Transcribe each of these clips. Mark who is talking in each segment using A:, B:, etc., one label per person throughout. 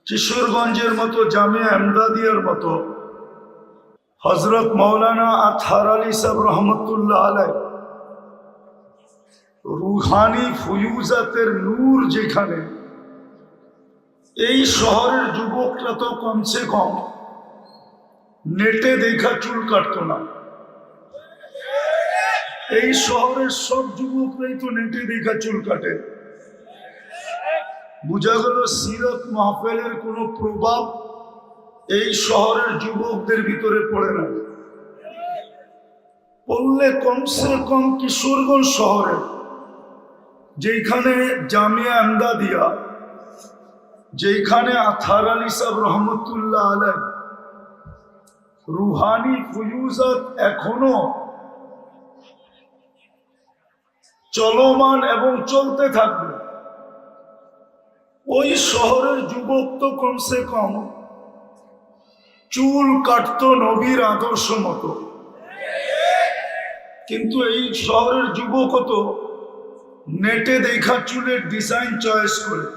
A: কিশোরগঞ্জের মতো জামিয়া এমদাদিয়ার মতো হজরত মৌলানা আতহার আলী সাহেব রহমতুল্লাহ আলাই রুহানি ফুয়ুজাতের নূর যেখানে, এই শহরের যুবকরা তো কমসে কম নেটে দেখা চুল কাটত না। এই শহরের সব যুবকরাই তো নেটে দেখা চুল কাটে। বোঝা গেল সিরত মাহফিলের কোনো প্রভাব এই শহরের যুবকদের ভিতরে পড়ে না। পড়লে কমসে কম কিশোরগঞ্জ শহরে, যেখানে জামিয়া এমদাদিয়া, যেখানে আতহার আলী সাহেব রহমতুল্লাহ আলাই রুহানি ফুয়ুজাত এখনো চলমান এবং চলতে থাকবে, ওই শহরের যুবক তো কমসে কম চুল কাটতো নবীর আদর্শ মতো। কিন্তু এই শহরের যুবক তো নেটে দেখা চুলের ডিজাইন চয়েস করে,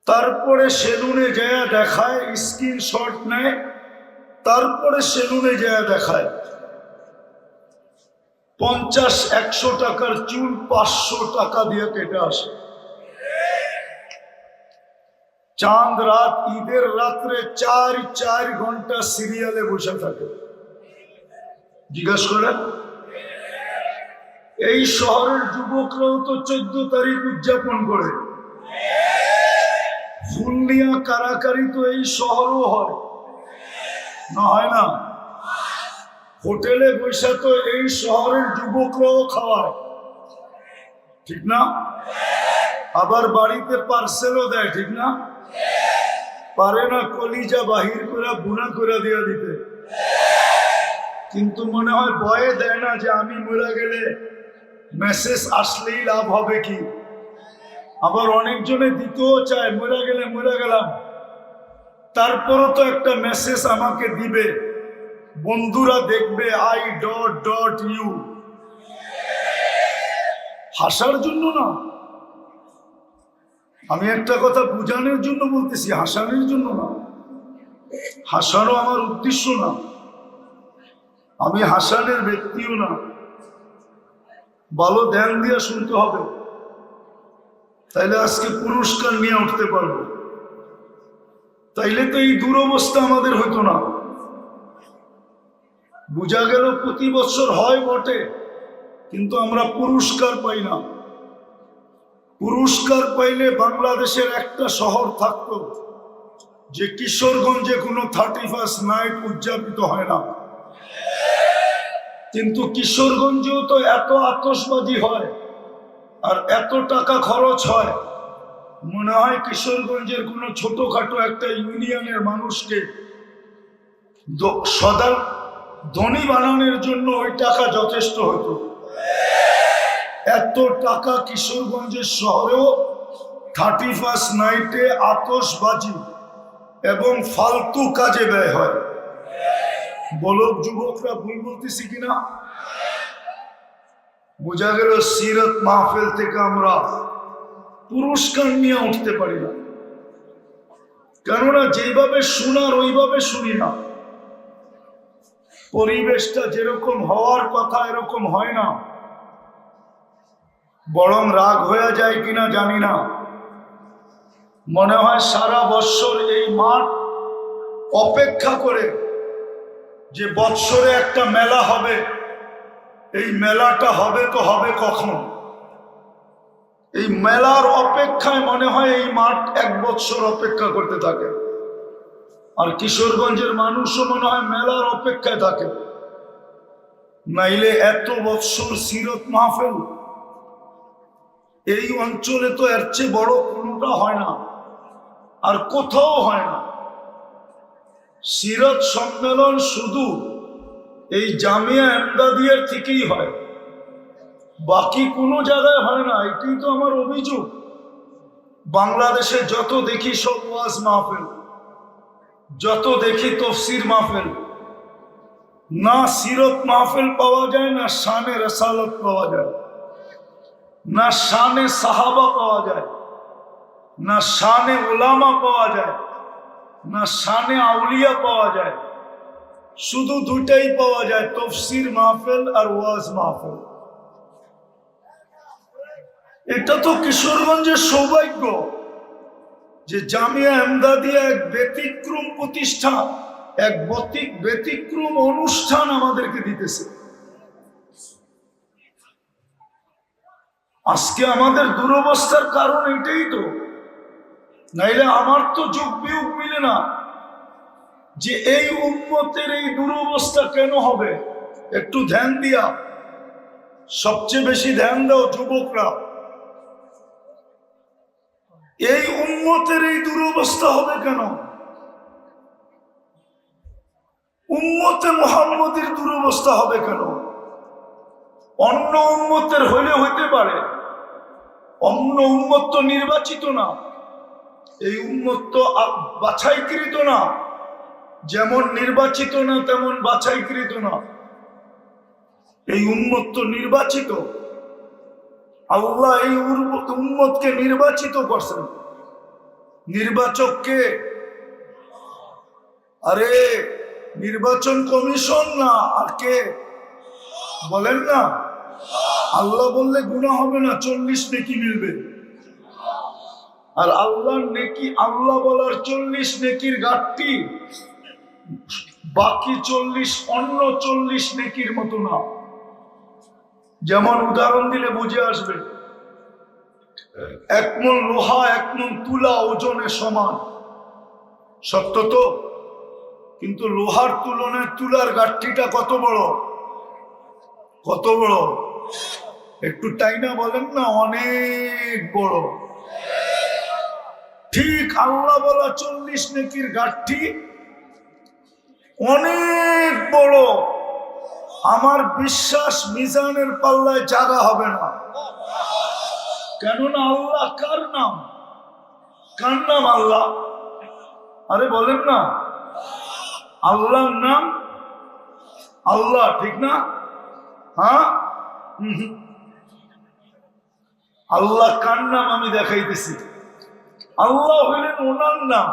A: তারপরে সেলুনে যায় দেখায়, স্ক্রিনশট নেয়, তারপরে সেলুনে যায় দেখায়। 50-100 টাকার চুল 500 টাকা দিয়ে কেটে আসে। চাঁদ রাত, ঈদের রাত্রে 4 ঘন্টা সিরিয়ালে বসে থাকে। জিজ্ঞাসা করেন, এই শহরের যুবকরাও তো 14 তারিখ উদযাপন করে। ফুল নিয়া কারাকারি তো এই শহরও হয় না, হয় না? হোটেলে বসে তো এই শহরের যুবকরাও খাওয়ায়, ঠিক না? আবার বাড়িতে পার্সেলও দেয়, ঠিক না? পারে না কলিজা বাহির করে বুনা করে দিয়ে দিতে, কিন্তু মনে হয় ভয়ে দেয় না যে আমি মরে গেলে মেসেজ আসলেই লাভ হবে কি। আবার অনেকজনে দিতেও চায়, মরে গেলে মরে গেলাম, তারপরও তো একটা মেসেজ আমাকে দিবে, বন্ধুরা দেখবে I.U। হাসার জন্য না, আমি একটা কথা বুঝানোর জন্য বলতেছি, হাসানোর জন্য না। হাসানো আমার উদ্দেশ্য না, আমি হাসানের ব্যক্তিও না। ভালো ধ্যান দিয়ে শুনতে হবে, তাইলে আজকে পুরস্কার নিয়ে উঠতে পারবো। তাইলে তো এই দুরবস্থা আমাদের হতো না। বোঝা গেল প্রতি বছর হয় বটে, কিন্তু আমরা পুরস্কার পাই না। পুরস্কার পাইলে বাংলাদেশের একটা শহর থাকতো যে কিশোরগঞ্জে কোনো 31st নাইট উদযাপিত হয় না। কিন্তু কিশোরগঞ্জেও তো এত আতশবাজি হয় আর এত টাকা খরচ হয়, মনে হয় কিশোরগঞ্জের কোনো ছোটখাটো একটা ইউনিয়নের মানুষকে সদা ধনী বানানোর জন্য ওই টাকা যথেষ্ট হতো। এত টাকা কিশোরগঞ্জের শহরেও 31st নাইটে আতশবাজি এবং ফালতু কাজে ব্যয় হয়। বলো যুবকরা, ভুল বলতেছি কিনা? বোঝা গেল সিরত মাহফিল থেকে আমরা পুরস্কার নিয়ে উঠতে পারি না, কেননা যেভাবে শোনার ওইভাবে শুনি না। পরিবেশটা যেরকম হওয়ার কথা এরকম হয় না, বরং রাগ হয়ে যায় কিনা জানি না। মনে হয় সারা বৎসর এই মাঠ অপেক্ষা করে যে বৎসরে একটা মেলা হবে, এই মেলাটা হবে তো হবে কখন। এই মেলার অপেক্ষায় মনে হয় এই মাঠ 1 বৎসর অপেক্ষা করতে থাকে। আর কিশোরগঞ্জের মানুষও মনে হয় মেলার অপেক্ষায় থাকে, নাইলে এত বৎসর সিরত মাহফিল এই অঞ্চলে তো এর চেয়ে বড় কোনোটা হয় না, আর কোথাও হয় না। সিরত সম্মেলন শুধু এই জামিয়া এমদাদিয়ার থেকেই হয়, বাকি কোনো জায়গায় হয় না। এটাই তো আমার অভিযোগ। বাংলাদেশে যত দেখি সব ওয়াজ মাহফিল, যত দেখি তফসির মাহফিল, না সিরত মাহফিল পাওয়া যায়, না শানে রসালত পাওয়া যায়, না শানে সাহাবা পাওয়া যায়। না শানে ওলামা পাওয়া যায়, না শানে আউলিয়া পাওয়া যায়, শুধু দুটাই পাওয়া যায়, তফসির মাহফিল আর ওয়াজ মাহফিল। এটা তো কিশোরগঞ্জের সৌভাগ্য যে জামিয়া এমদাদিয়া এক ব্যতিক্রম প্রতিষ্ঠান, এক ব্যতিক্রম অনুষ্ঠান আমাদেরকে দিতেছে। আজকে আমাদের দুরবস্থার কারণ এটাই তো, নাইলে আমার তো যোগ বিয়োগ মিলে না যে এই উম্মতের এই দুরবস্থা কেন হবে। একটু ধ্যান দিয়া, সবচেয়ে বেশি ধ্যান দাও যুবকরা, এই উম্মতের এই দুরবস্থা হবে কেন? উম্মতে মুহাম্মদের দুরবস্থা হবে কেন? অন্য উম্মতের হইলে হইতে পারে, অন্য উম্মত তো নির্বাচিত না, এই উম্মত তো বাছাইকৃত না, যেমন নির্বাচিত না তেমন বাছাইকৃত না, এই উম্মত তো নির্বাচিত। আল্লাহ এই উম্মতকে নির্বাচিত করছেন। নির্বাচককে? আরে নির্বাচন কমিশন না, আর কে বলেন না? আল্লাহ বললে গুনাহ হবে না, 40 নেকি মিলবে। আর আল্লাহর নেকি, আল্লাহ বলার 40 নেকির ঘাটতি, বাকি 40 অন্য 40 নেকির মতো না। যেমন উদাহরণ দিলে বুঝে আসবে, 1 মণ লোহা 1 মণ তুলা ওজনে সমান, সত্য তো? কিন্তু লোহার তুলনায় তুলার গাঠটিটা কত বড়, কত বড়? একটু টাইনা বলেন না, অনেক বড়। ঠিক আল্লাহ বলা 40 নেকির গাঠটি অনেক বড়। আমার বিশ্বাস মিজানের পাল্লায় জায়গা হবে না। কেননা আল্লাহ কার নাম? কার নাম আল্লাহ? আরে বলেন না, আল্লাহর নাম আল্লাহ, ঠিক না? হ্যাঁ, আল্লাহ কার নাম আমি দেখাইতেছি। আল্লাহ হইলেন ওনার নাম,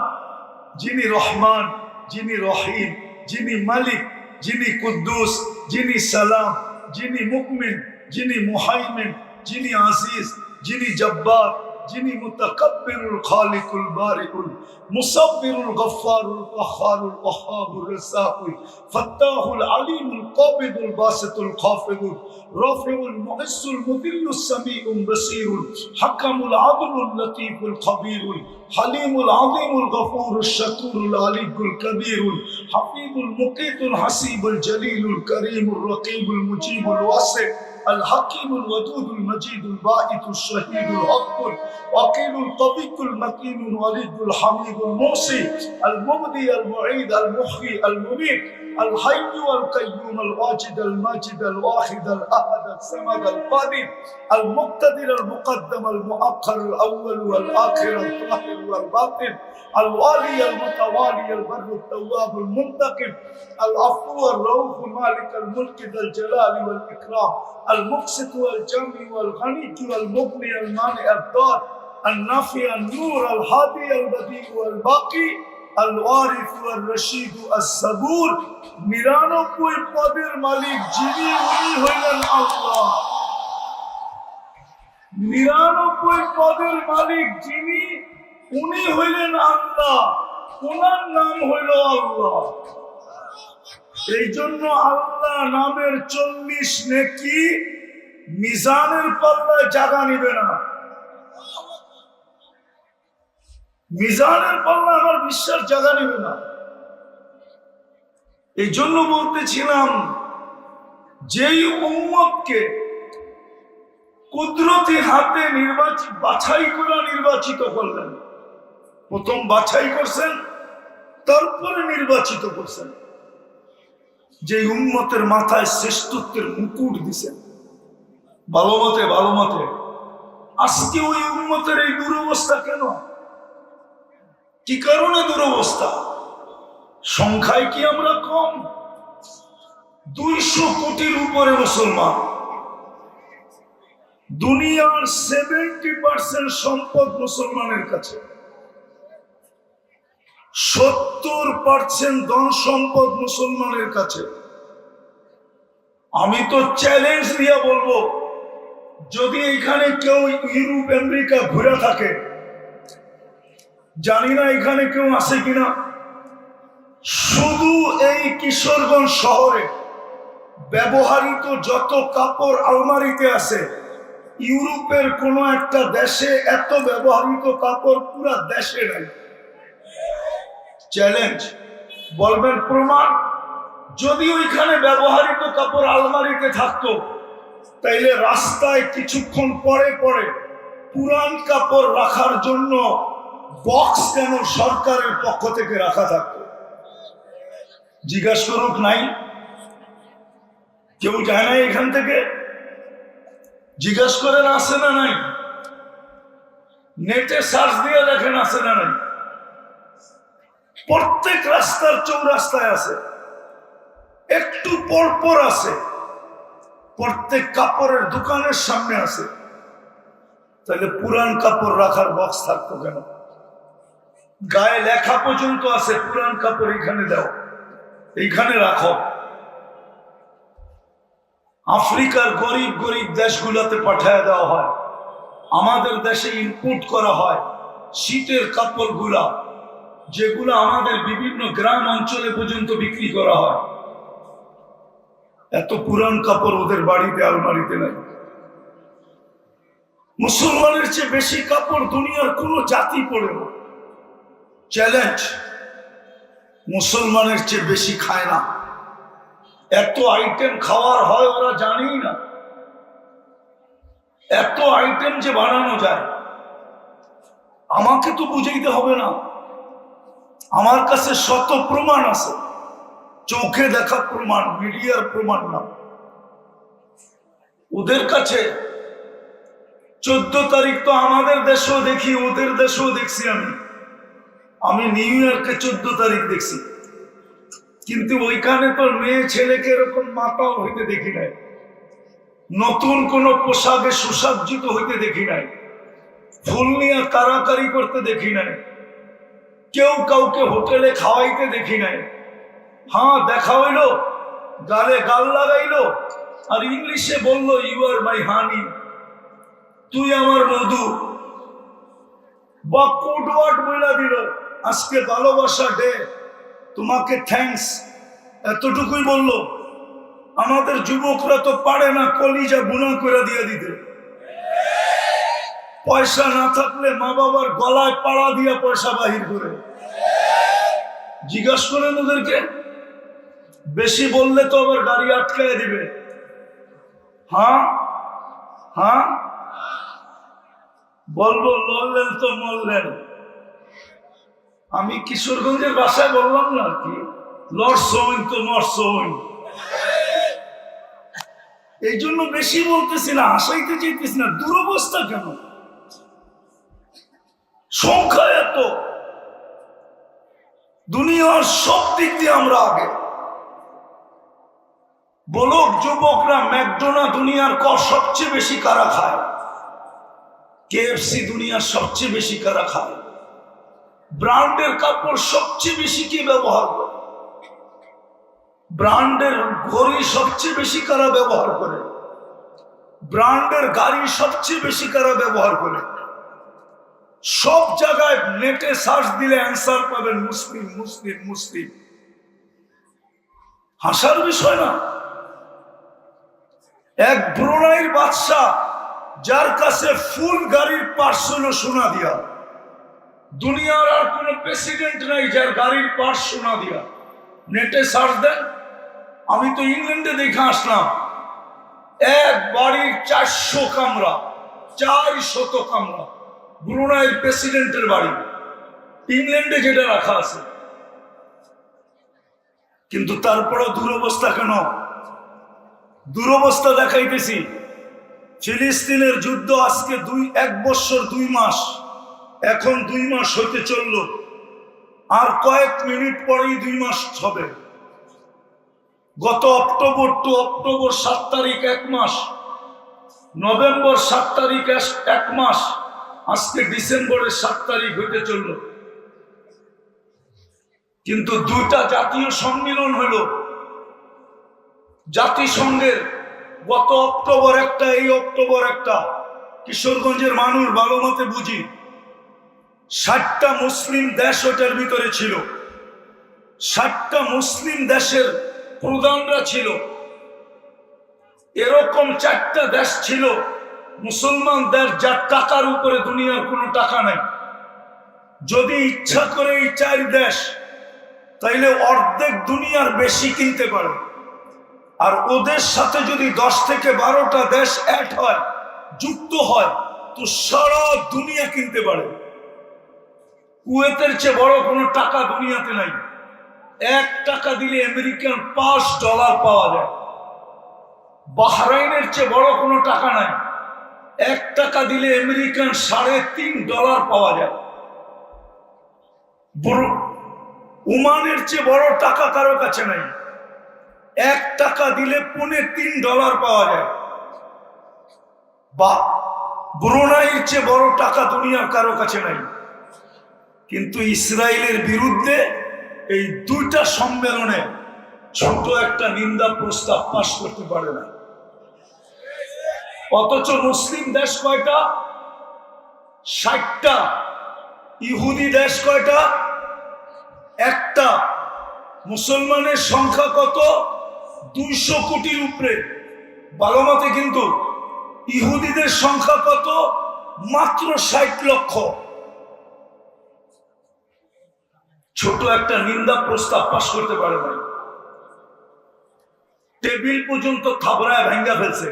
A: যিনি রহমান, যিনি রহিম, যিনি মালিক, যিনি কুদ্দুস, যিনি সালাম, যিনি মুকমিন, যিনি মুহাইমিন, যিনি আজিজ, যিনি জব্বার, যিনি মুতাকাব্বিরুল খালিকুল বারিকুল মুসাব্বিরুল গফফারুল কাহ্হারুল ওয়াহ্হাবুর রাজ্জাকুল ফাত্তাহুল আলিমুল কাবিদুল বাসিতুল খাফিদুল রাফিউল মুইসুল মুদিল্লুস সামিউল বাসীরুল হাকামুল আদলুল লতীফুল খবীরুল হালিমুল আযীমুল গফুরুশ শাকুরুল আলিকুল কবীরুল হাফিজুল মুকিতুল হাসিবুল জলিলুল করিমুর রকিবুল মুজিবুল ওয়াসি الحكيم الودود المجيد الباعث الشهيد الحق الوكيل القوي المتين الوليد الحميد الموصي المبدي المعيد المحيي المميت الحي القيوم الواجد الماجد الواحد الاحد الصمد القادر المقتدر المقدم المؤخر الاول والاخر الظاهر والباطن الوالي المتوالي البر التواب المنتقم العفو الرؤوف مالك الملك ذا الجلال والاكرام المقسط والجمع والغني والمغني المانع الضار النافع النور الهادي البديع والباقي الوارث والرشيد الصبور 99 পদের মালিক যিনি, উনি হইলেন আল্লাহ। 99 পদের মালিক যিনি, উনি হইলেন আল্লাহ। ওনার নাম হইল আল্লাহ। এই জন্য আল্লাহ নামের 40 নেকি মিজানের পাল্লায় জায়গা নিবে না। মিজানের পাল্লা আমার বিশ্বাস জায়গা নিবে না। এই জন্য বলতেছিলাম, যেই উম্মতকে কুদরতি হাতে বাছাই করে নির্বাচিত করলেন, প্রথম বাছাই করছেন, তারপরে নির্বাচিত করছেন, যে উম্মতের মাথায় শ্রেষ্ঠত্বের মুকুট দিছেন, ভালো মতে ভালো মতে। আজকে ওই উম্মতের এই দুরবস্থা কেন? কি কারণে দুরবস্থা? সংখ্যায় কি আমরা কম? 200 কোটির উপরে মুসলমান, দুনিয়ার 70% সম্পদ মুসলমানের কাছে, 70% ধন সম্পদ মুসলমানের কাছে। আমি তো চ্যালেঞ্জ দিয়ে বলবো, যদি এখানে কেউ ইউরোপ আমেরিকা ঘুরে থাকে, জানি না এখানে কেউ আছে কিনা, শুধু এই কিশোরগঞ্জ শহরে ব্যবহৃত যত কাপড় আলমারিতে আছে, ইউরোপের কোন একটা দেশে এত ব্যবহৃত কাপড় পুরা দেশে নাই। চ্যালেঞ্জ, বলবেন প্রমাণ? যদি ওইখানে ব্যবহৃত কাপড় আলমারিতে থাকতো, তাইলে রাস্তায় কিছুক্ষণ পরে পরে পুরান কাপড় রাখার জন্য বক্স কেন সরকারের পক্ষ থেকে রাখা থাকতো? জিজ্ঞাসা করুক, নাই? কেউ যায় না এখান থেকে? জিজ্ঞাসা করেন আছে না নাই? নেটে সার্চ দিয়ে দেখেন আছে না নাই? প্রত্যেক রাস্তার চৌরাস্তায় আছে, একটু পরপর আছে, প্রত্যেক কাপড়ের দোকানের সামনে আছে। তাহলে পুরান কাপড় রাখার বক্স থাকতো কেন? গায়ে লেখা পর্যন্ত আছে, পুরান কাপড় এখানে দাও, এইখানে রাখো। আফ্রিকার গরিব গরিব দেশগুলোতে পাঠায় দেওয়া হয়, আমাদের দেশে ইনপুট করা হয় শীতের কাপড়গুলা, যেগুলো আমাদের বিভিন্ন গ্রাম অঞ্চলে পর্যন্ত বিক্রি করা হয়। এত পুরান কাপড় ওদের বাড়িতে আলমারিতে নাই। মুসলমানের চেয়ে বেশি কাপড় দুনিয়ার কোন জাতি পড়ে না। চ্যালেঞ্জ, মুসলমানের চেয়ে বেশি খায় না। এত আইটেম খাওয়ার হয় ওরা জানেই না, এত আইটেম যে বানানো যায়। আমাকে তো বুঝাইতে হবে না, আমার কাছে শত প্রমাণ আছে, চোখে দেখা প্রমাণ, মিডিয়ার প্রমাণ না। ওদের কাছে 14 তারিখ তো আমাদের দেশেও দেখি, ওদের দেশেও দেখছি। আমি নিউ ইয়র্কে 14 তারিখ দেখছি, কিন্তু ওইখানে তো মেয়ে ছেলেকে এরকম মাতাল হইতে দেখি নাই, নতুন কোন পোশাকে সুসজ্জিত হইতে দেখি নাই, ফুল নিয়ে কারাকারি করতে দেখি নাই, কেউ কাউকে হোটেলে খাওয়াইতে দেখি নাই। হ্যাঁ, দেখা হইলো, গালে গাল লাগাইলো, আর ইংলিশে বললো ইউ আর মাই হানি, তুই আমার মধু, বা কোড ওয়ার্ড বইলা দিল, আজকে ভালোবাসা ডে, তোমাকে থ্যাঙ্কস, এতটুকুই বললো। আমাদের যুবকরা তো পারে না কলিজা বুনা করে দিয়ে দিতে। পয়সা না থাকলে মা বাবার গলায় পাড়া দিয়া পয়সা বাহির করে। জিজ্ঞাসা করেন ওদেরকে, বেশি বললে তো আবার গাড়ি আটকায় দিবে। হ্যাঁ হ্যাঁ বলবো, লড়লেন তো মরলেন। আমি কিশোরগঞ্জের ভাষায় বললাম না কি, লড়ছইন তো মরছইন। এই জন্য বেশি বলতেছি না, হাসাইতে চাইতেছি না। দুরবস্থা কেন? সংখ্যা এত, দুনিয়ার সব দিক দিয়ে আমরা আগে। বলক যুবকরা, ম্যাকডোনা দুনিয়ার সবচেয়ে বেশি কারা খায়? কেএফসি দুনিয়ার সবচেয়ে বেশি কারা খায়? ব্র্যান্ডের কাপড় সবচেয়ে বেশি কি ব্যবহার করে? ব্র্যান্ডের ঘড়ি সবচেয়ে বেশি কারা ব্যবহার করে? ব্র্যান্ডের গাড়ি সবচেয়ে বেশি কারা ব্যবহার করে? সব জায়গায় নেটে সার্চ দিলে অ্যান্সার পাবেন মুসলিম মুসলিম মুসলিম। হাসার বিষয় না। এক ব্রুনাইর বাদশাহ, যার কাছে ফুল গাড়ির পার্টস হলো সোনা দিয়া। দুনিয়ার আর কোন প্রেসিডেন্ট নাই যার গাড়ির পার্টস সোনা দিয়া। নেটে সার্চ দেন। আমি তো ইংল্যান্ডে দেখে আসলাম, এক বাড়ির 400 কামরা, 400 কামরা। ব্রুনাইয়ের প্রেসিডেন্টের বাড়ি, ইংল্যান্ডে যেটা রাখা আছে। কিন্তু তারপরেও দুরবস্থা কেন? দুরবস্থা দেখাইতেছি। ফিলিস্তিনের যুদ্ধ আজকে 1 বছর 2 মাস, এখন 2 মাস হইতে চলল, আর কয়েক মিনিট পরেই 2 মাস হবে। গত অক্টোবর 7 তারিখ 1 মাস। নভেম্বর 7 তারিখ, এক মাস, আজকে ডিসেম্বরের 7 তারিখ হতে চলল, কিন্তু দুইটা জাতীয় সম্মেলন হলো। জাতিসংঘের গত অক্টোবর একটা, এই অক্টোবর একটা। কিশোরগঞ্জের মানুষ ভালো মতে বুঝি, 60টা মুসলিম দেশ ওটার ভিতরে ছিল। 60টা মুসলিম দেশের প্রধানরা ছিল। এরকম 4টা দেশ ছিল মুসলমান দেশ, যার টাকার উপরে দুনিয়ার কোনো টাকা নাই। যদি ইচ্ছা করে এই 4 দেশ, তাইলে অর্ধেক দুনিয়ার বেশি কিনতে পারে। আর ওদের সাথে যদি 10 থেকে 12টা দেশ অ্যাড হয়, যুক্ত হয়, তো সারা দুনিয়া কিনতে পারে। কুয়েতের চেয়ে বড় কোনো টাকা দুনিয়াতে নাই। 1 টাকা দিলে আমেরিকান $5 পাওয়া যায়। বাহরাইনের চেয়ে বড় কোনো টাকা নাই। 1 টাকা দিলে আমেরিকান $3.5 পাওয়া যায়। ওমানের চেয়ে বড় টাকা কারো কাছে নাই। 1 টাকা দিলে $3.25 পাওয়া যায়। বা ব্রুনাইয়ের চেয়ে বড় টাকা দুনিয়ার কারো কাছে নাই। কিন্তু ইসরায়েলের বিরুদ্ধে এই 2টা সম্মেলনে ছোট একটা নিন্দা প্রস্তাব পাশ করতে পারে না। অথচ মুসলিম দেশ কয়টা? 60টা। ইহুদি দেশ কয়টা? একটা। মুসলমানের সংখ্যা কত? 200 কোটির উপরে। ভালো মতে কিন্তু ইহুদিদের সংখ্যা কত? মাত্র 60 লক্ষ। ছোট একটা নিন্দা প্রস্তাব পাশ করতে পারে না। টেবিল পর্যন্ত থাবড়ায় ভেঙ্গা ফেলছে,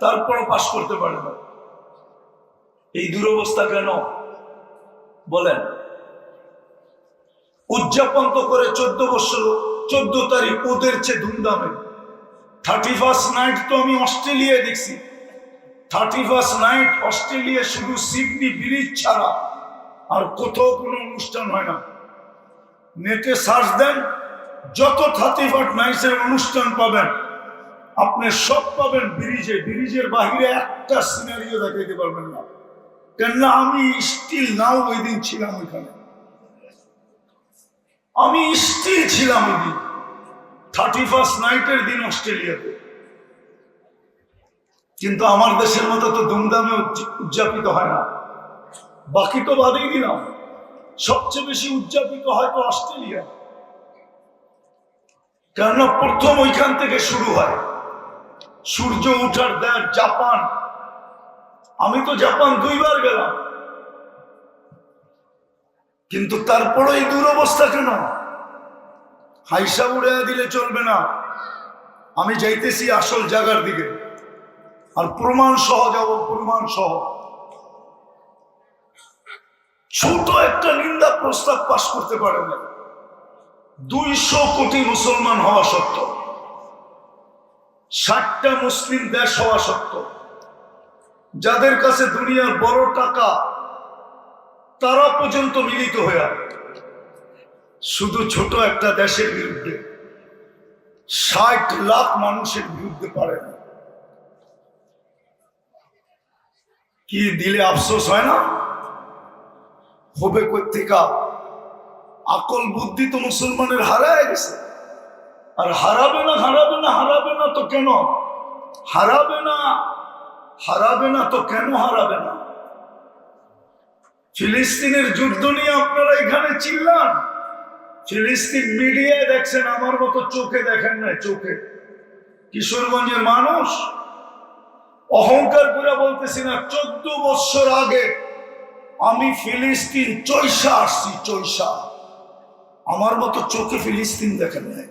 A: তারপরও পাশ করতে পারে না। এই দুরবস্থা কেন বলেন? উদযাপন তো করে 14 বছর, 14 তারিখ ওদের চেয়ে ধুমধামে। 31st নাইট তো আমি অস্ট্রেলিয়ায় দেখছি। 31st নাইট অস্ট্রেলিয়া শুধু সিডনি ব্রিজ ছাড়া আর কোথাও কোনো অনুষ্ঠান হয় না। নেটে সার্চ দেন, যত 31st নাইটের অনুষ্ঠান পাবেন আপনি সব পাবেন ব্রিজে। ব্রিজের বাহিরে একটা সিনারিও দেখাইতে পারবেন না। কেননা আমি স্টিল নাও ওই দিন ছিলাম ওইখানে। আমি স্টিল ছিলাম ওই দিন 31st নাইটের দিন অস্ট্রেলিয়াতে। কিন্তু আমার দেশের মতো তো ধুমধামে উদযাপিত হয় না। বাকি তো বাদেই দিলাম, সবচেয়ে বেশি উদযাপিত হয়তো অস্ট্রেলিয়া। কেননা প্রথম ওইখান থেকে শুরু হয়। সূর্য উঠার দেশ জাপান। আমি তো জাপান 2 বার গেলাম, কিন্তু তারপরে এই দুরবস্থা কেন? হাইসা উড়ে দিলে চলবে না। আমি যাইতেছি আসল জায়গার দিকে, আর প্রমাণ সহ যাব, প্রমাণ সহ। ছোট একটা নিন্দা প্রস্তাব পাশ করতে পারে না। 200 কোটি মুসলমান হওয়া সত্ত্বেও, 60টা মুসলিম দেশ হওয়া সত্ত্বেও, যাদের কাছে দুনিয়ার বড় টাকা, তারা পর্যন্ত মিলিত হয়ে শুধু ছোট একটা দেশের বিরুদ্ধে 60 লাখ মানুষের বিরুদ্ধে পারে না। কি দিলে আফসোস হয় না? হবে কোথেকা? আকল বুদ্ধি তো মুসলমানের হারায় গেছে। আর হারাবে না, হারাবে না, হারাবে না তো কেন হারাবে না? হারাবে না তো কেন হারাবে না? ফিলিস্তিনের যুদ্ধ নিয়ে আপনারা এখানে চিল্লান, ফিলিস্তিন মিডিয়ায় দেখছেন, আমার মতো চোখে দেখেন না। চোখে কিশোরগঞ্জের মানুষ অহংকার করে বলতেছি না, 14 বছর আগে আমি ফিলিস্তিন চৈশা আসছি। চৈশা আমার মতো চোখে ফিলিস্তিন দেখেন নাই।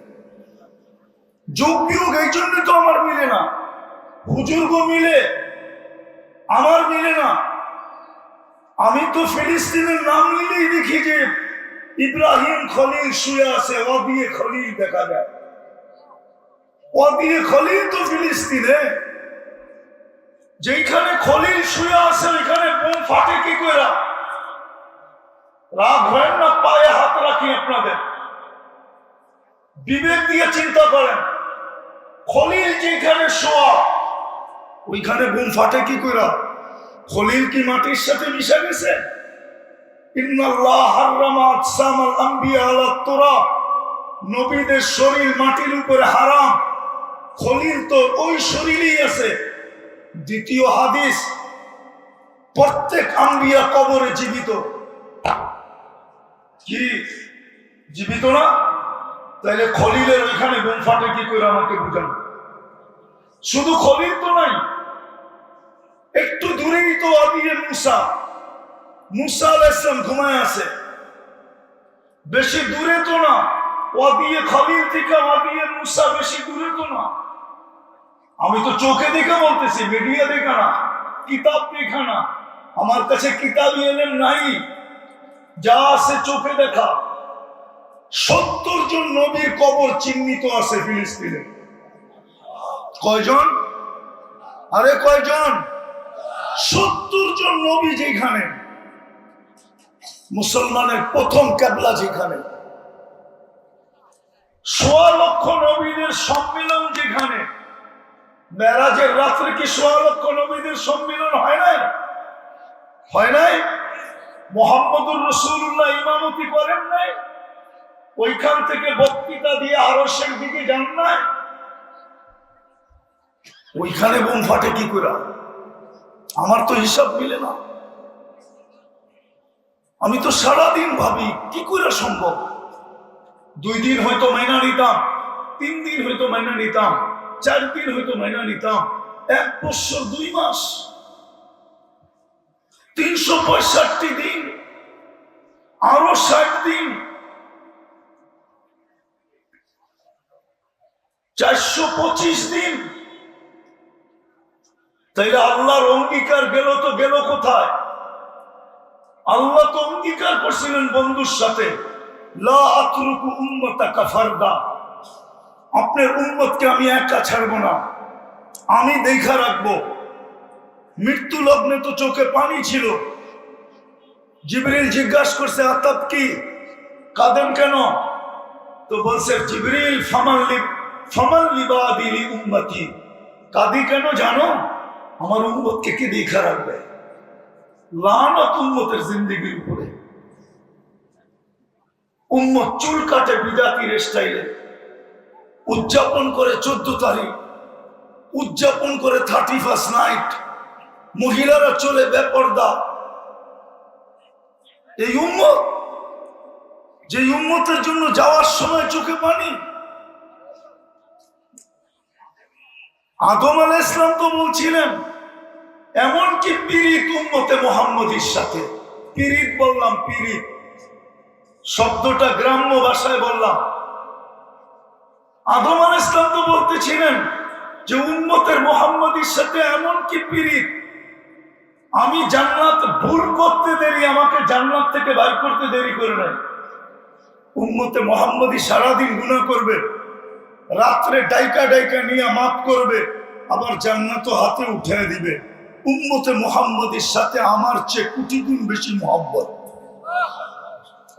A: যোগ বিয়োগ এই জন্য তো আমার মিলে না। হুজুরগো মিলে, আমার মিলে না। আমি তো ফিলিস্তিনের নাম নিলেই দেখি যে ইব্রাহিম খলিল শুয়ে আছে, ওয়াদিয়ে খলিল দেখা যায়। ওয়াদিয়ে খলিল তো ফিলিস্তিনে। যেখানে খলিল শুয়ে আছে ওইখানে বোম ফাটে কি করে? রাগ হয় না? পায়ে হাত রাখি আপনাদের, বিবেক দিয়ে চিন্তা করেন। খলিল যেখানে শোয়া, ওইখানে বুম ফাটে কি করে? খলিল কি মাটির সাথে মিশে গেছে? ইন্নাল্লাহ হারামা আজসামাল আম্বিয়া আলা তুরাব, নবীদের শরীর মাটির উপরে হারাম। খলিল তো ওই শরীরেই আছে। দ্বিতীয় হাদিস, প্রত্যেক আম্বিয়া কবরে জীবিত। কি জীবিত না? তাইলে খলিলের ওইখানে বোম ফাটে কি করে আমাকে বুঝান। শুধু খলিল তো নাই, একটু দূরেই তো আদিয়ে মুসা, মুসা আলাইহিস সালাম ঘুমায় আছে। বেশি দূরে তো না, ওয়াদিয়ে খলিল থেকে ওয়াদিয়ে মুসা বেশি দূরে তো না। আমি তো চোখে দেখে বলতেছি, মিডিয়া দেখা না, কিতাব দেখা না। আমার কাছে কিতাবই এলেম নাই, যা আছে চোখে দেখা। 70 জন নবীর কবর চিহ্নিত আছে ফিলিস্তিনে। কয়জন? আরে কয়জন? 70 জন নবী যেখানে, মুসলমানের প্রথম কেবলা যেখানে, 1.25 লক্ষ নবীদের সম্মিলন যেখানে। মেরাজের রাত্রে কি 1.25 লক্ষ নবীদের সম্মিলন হয় নাই? হয় নাই? মুহাম্মদুর রাসূলুল্লাহ ইমামতি করেন নাই? ওইখান থেকে বক্তৃতা দিয়ে আরশের দিকে যান নাই? ওইখানে বোম ফাটে কি করে? আমার তো হিসাব মিলে না। আমি তো সারাদিন ভাবি কি করে সম্ভব। 2 দিন হয়তো মাইনা নিতাম, 3 দিন হয়তো মাইনা নিতাম, 4 দিন হয়তো মাইনা নিতাম, 1 বছর 2 মাস, 365 দিন, আরো 60 দিন, 425 দিন। তাইলে আল্লাহর অঙ্গীকার গেল তো গেল কোথায়? আল্লাহ তো অঙ্গীকার করছিলেন বন্ধুর সাথে, লা আতরুকু উম্মাতাকা ফারদা, আপনার উম্মতকে আমি একা ছাড়বো না, আমি দেখা রাখবো। মৃত্যু লগ্নে তো চোখে পানি ছিল। জিবরিল জিজ্ঞাসা করছে, আতাব কি, কাঁদেন কেন? তো বলছে জিবরিল, ফামান লিবাদি লি উম্মতি, কাঁদি কেন জানো? আমার উম্মতকে কি দেখা রাখবে? লানত উম্মতের জিন্দেগির উপরে। উম্মত চুল কাটে বিদাতির স্টাইলে, উদযাপন করে 14 তারিখ, উদযাপন করে 31st নাইট, মহিলারা চলে বেপরদা। এই উম্মত, যে উম্মতের জন্য যাওয়ার সময় চোখে পানি। আদম আলাইহিস সালাম তো বলছিলেন, এমনকি পীড়িত উম্মতে মুহাম্মদীর সাথে। পীড়িত বললাম, পীড়িত শব্দটা গ্রাম্য ভাষায় বললাম। আদম আলাইহিস সালাম তো বলতেছিলেন যে উম্মতের মুহাম্মদীর সাথে এমনকি পীড়িত, আমি জান্নাত ভুল করতে দেরি, আমাকে জান্নাত থেকে বাইর করতে দেরি করে নাই। উম্মতে মুহাম্মদী সারাদিন গুনাহ করবে, রাত্রে ডাইকা ডাইকা নিয়ে মাফ করবে, আবার জান্নাত হাতে উঠে দিবে। উম্মতে মুহাম্মদীর সাথে আমার চেয়ে কোটি গুণ বেশি মহব্বত।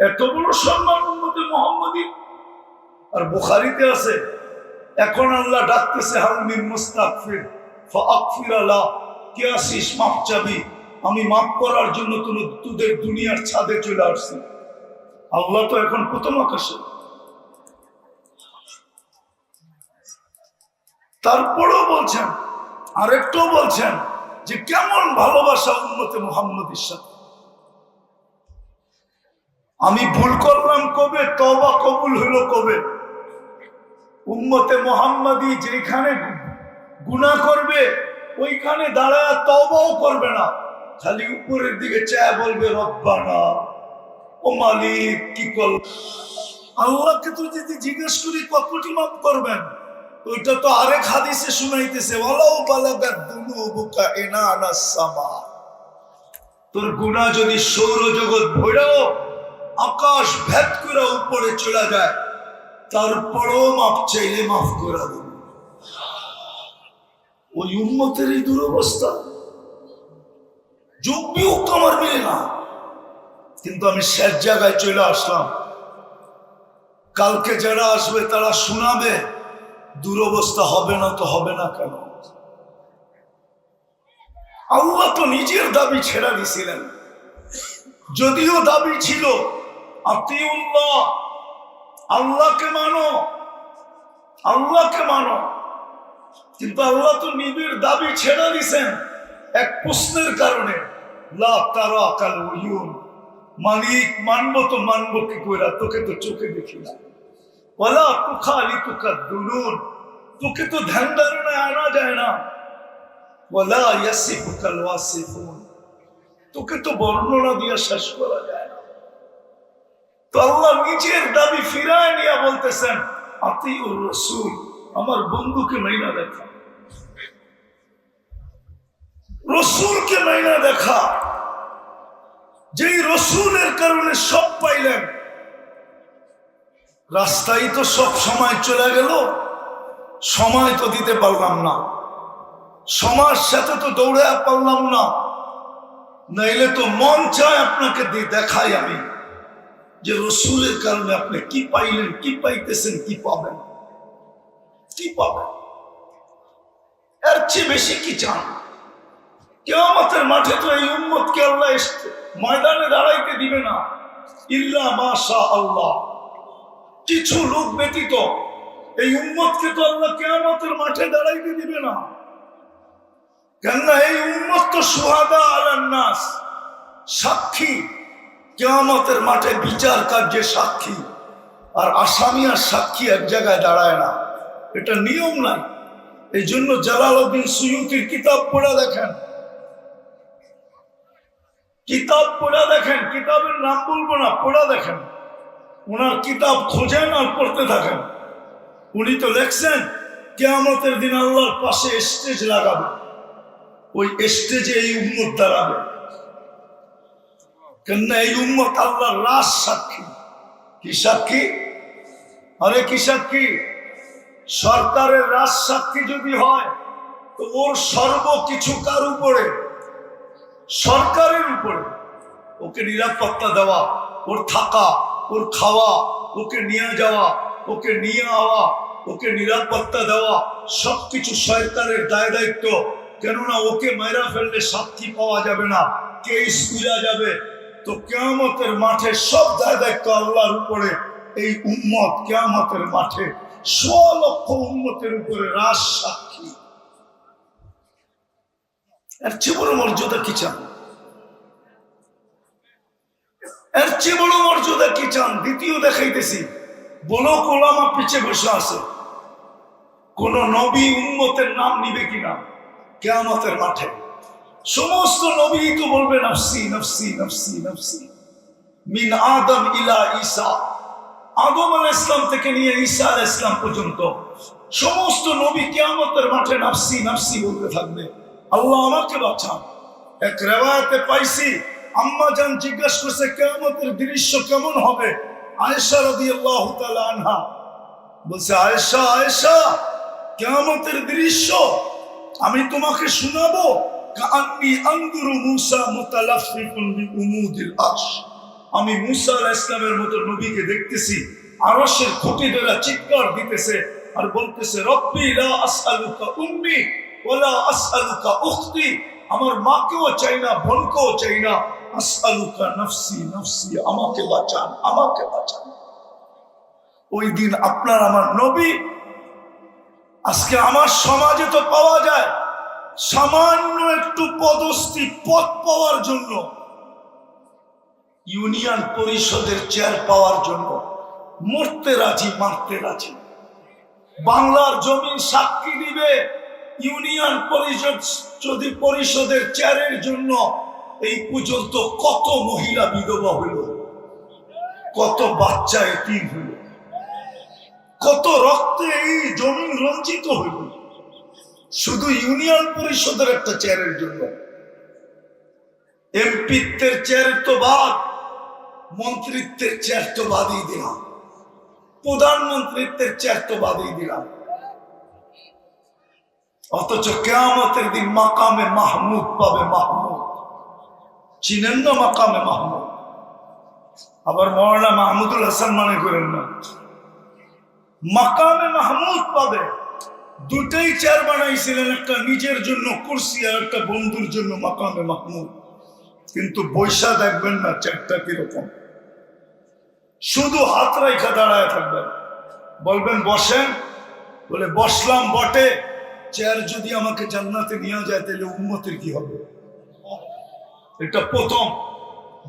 A: এত বড় সম্মান উম্মতে মুহাম্মদী। আর বুখারীতে আছে, এখন আল্লাহ ডাকতেছে, হাল মিন মুস্তাগফির ফাগফির লাহ, কে আসিস মাফ চাবি, আমি মাফ করার জন্য তোদের দুনিয়ার ছাদে চলে আসছি। আল্লাহ তো এখন প্রথম আকাশে। তারপরেও বলছেন, আরেকটাও বলছেন যে কেমন ভালোবাসা উম্মতে মুহাম্মদীর সাথে। আমি ভুল করলাম কবে, তওবা কবুল হলো কবে? উম্মতে মুহাম্মদী যেখানে গুনাহ করবে ওইখানে দাঁড়ায় তওবাও করবে না, খালি উপরের দিকে চেয়ে বলবে, রব্বানা, ও মালিক কি করল। আল্লাহকে তো যদি জিজ্ঞেস করি কতটি মাফ করবেন, ওইটা তো আরেক হাদিসে শুনাইতেছে, ওয়ালাউ বালাগাত দুনুবুকা ইনানাস সামা, তোর গুনাহ যদি সৌরজগৎ ভৈরও আকাশ ভেদ করে উপরে চলে যায়, তারপরেও মাফ চাইলে মাফ করে দেব। ওই উম্মতের এই দুরবস্থা, যোগ বিয়োগ তো আমার মিলে না। কিন্তু আমি শেষ জায়গায় চলে আসলাম। কালকে যারা আসবে তারা শোনাবে, দুরবস্থা হবে না তো হবে না কেন? আল্লাহ তো নিজের দাবি ছেড়ে দিছিলেন, যদিও দাবি ছিল আতিউল্লাহ, আল্লাহকে মানো, আল্লাহকে মানো, কিন্তু আল্লাহ তো নিজের দাবি ছেড়ে দিছেন এক প্রশ্নের কারণে। লা তারা কাল উয়ুন, মালিক মানবো তো মানবো কি করে, তোকে তো চোখে দেখি না। ওয়ালা তুখালিতুকা দুলুন, তোকে তো ধ্যান ধারণায় আনা যায় না। ওয়ালা ইয়াসিফুকাল ওয়াসিফুন, তোকে তো বর্ণনা দিয়ে শেষ করা যায় না। তো আল্লাহ নিজের দাবি ফিরায় নিয়ে বলতেছেন আতিউর রাসূল, আমার বন্ধুকে মাইনা দেখা, রসুলকে মাইনা দেখা, যেই রসুলের কারণে সব পাইলেন। রাস্তায় তো সব সময় চলে গেল, সময় তো দিতে পারলাম না, সমাজ সাথে তো দৌড়ে পারলাম না, নাইলে তো মন চায় আপনাকে দিয়ে দেখাই আমি যে রসুলের কারণে আপনি কি পাইলেন, কি পাইতেছেন, কি পাবেন, কি পাবেন। এর চেয়ে বেশি কি চান? কিয়ামতের মাঠে তো এই উম্মতকে আল্লাহ ময়দানে দাঁড়াইতে দিবে না, ইল্লা মাশা আল্লাহ, কিছু লোক ব্যতীত এই উম্মতকে তো আল্লাহ কিয়ামতের মাঠে দাঁড়াইতে দিবে না। কেননা এই উম্মত তো শুহাদা আলান নাস, সাক্ষী, কিয়ামতের মাঠে বিচার কার্যে সাক্ষী। আর আসামি আর সাক্ষী এক জায়গায় দাঁড়ায় না, এটা নিয়ম নাই। এই জন্য জালালউদ্দিন সুয়ুতির কিতাব পড়ে দেখেন, কিতাব পড়ে দেখেন, কিতাবের নাম বলবো না, পড়ে দেখেন, ওনার কিতাব খোঁজেন আর পড়তে থাকেন। উনি তো লেখছেন কিয়ামতের দিন আল্লাহর পাশে স্টেজ লাগাবে, ওই স্টেজে এই উম্মত দাঁড়াবে। কেননা এই উম্মত আল্লাহর রাজ সাক্ষী। কি সাক্ষী? আরে কি সাক্ষী? সরকারের রাজ সাক্ষী যদি হয় তো ওর সর্বকিছু কার উপরে? সরকারের উপরে। ওকে নিরাপত্তা দেওয়া, ওর থাকা, ওর খাওয়া, ওকে নিয়ে যাওয়া, ওকে নিয়ে আওয়া, ওকে নিরাপত্তা দেওয়া, সবকিছু সরকারের দায় দায়িত্ব। কেননা ওকে মাইরা ফেললে সাক্ষী পাওয়া যাবে না, কেস উড়া যাবে। তো কিয়ামতের মাঠে সব দায় দায়িত্ব আল্লাহর উপরে। এই উম্মত কিয়ামতের মাঠে 100 লক্ষ উম্মতের উপরে রাজ সাক্ষী। এর চেয়ে বড় মর্যাদা কি চান? এর চেয়ে বড় মর্যাদা কি চান? দ্বিতীয় দেখাইতেছি, বলো ওলামা পিছে বসে আছে, কোন নবী উম্মতের নাম নিবে কিনা কিয়ামতের মাঠে? সমস্ত নবী তো বলবে নফসি নফসি নফসি নফসি, মিন আদম ইলা ঈসা, আদম আলাইহিস সালাম থেকে নিয়ে ঈসা আলাইহিস সালাম পর্যন্ত সমস্ত নবী কিয়ামতের মাঠে নফসি নফসি বলতে থাকবে, আল্লাহ আমাকে বাঁচান। এক রিওয়ায়াতে পাইছি, আম্মা জান জিজ্ঞাসা করছে কিয়ামতের দৃশ্য কেমন হবে? আয়েশা রাদিয়াল্লাহু তাআলা আনহা বলছে, আয়েশা আয়েশা, কিয়ামতের দৃশ্য আমি তোমাকে শোনাবো। কাআন্নী আনদুরু মূসা মুতালাফফিকুন বিউমুদিল আরশ, আমি মূসা আলাইহিস সালামের মতো নবীকে দেখতেছি, আরশের খুঁটি ধরে চিৎকার দিতেছে আর বলতেছে, রব্বি লা আসআলুকা উম্মি ওয়ালা আসআলুকা উখতি, আমার মাকেও চাই না, বোনকেও চাই না, আসআলুকা নফসি নফসি, আমাকে বাঁচান, আমাকে বাঁচান। ওই দিন আপনার আমার নবী, আজকে আমার সমাজে তো পাওয়া যায় সামান্য একটু পদস্থি, পদ পাওয়ার জন্য, ইউনিয়ন পরিষদের চেয়ার পাওয়ার জন্য মরতে রাজি, মারতে রাজি। বাংলার জমিন সাক্ষী দিবে, ইউনিয়ন পরিষদ যদি পরিষদের চেয়ারের জন্য এই পর্যন্ত কত মহিলা বিধবা হইল, কত বাচ্চা এতিম হইল, কত রক্তে এই জমিন রঞ্জিত হইল, শুধু ইউনিয়ন পরিষদের একটা চেয়ারের জন্য। এমপিত্বের চেয়ার তো বাদ, মন্ত্রিত্বের চেয়ার তো বাদই দিলাম, প্রধানমন্ত্রিত্বের চেয়ার তো বাদই দিলাম। অথচ কিয়ামতের দিন মাকামে মাহমুদ পাবে, মাহমুদ চিনেন না? মাকামে মাহমুদ, আবার মৌলানা মাহমুদুল হাসান মনে করেন না, মাকামে মাহমুদ পাবে। দুটাই চেয়ার বানাইছিলেন, একটা নিজের জন্য কুরসি আর একটা বন্ধুর জন্য মাকামে মাহমুদ। কিন্তু বৈশা দেখবেন না চেয়ারটা কিরকম, শুধু হাত রাইখা দাঁড়ায় থাকবেন, বলবেন বসেন, বলে বসলাম বটে, চেয়ার যদি আমাকে জান্নাতে নিয়ে যায় তাহলে উম্মতের কি হবে? এটা প্রথম।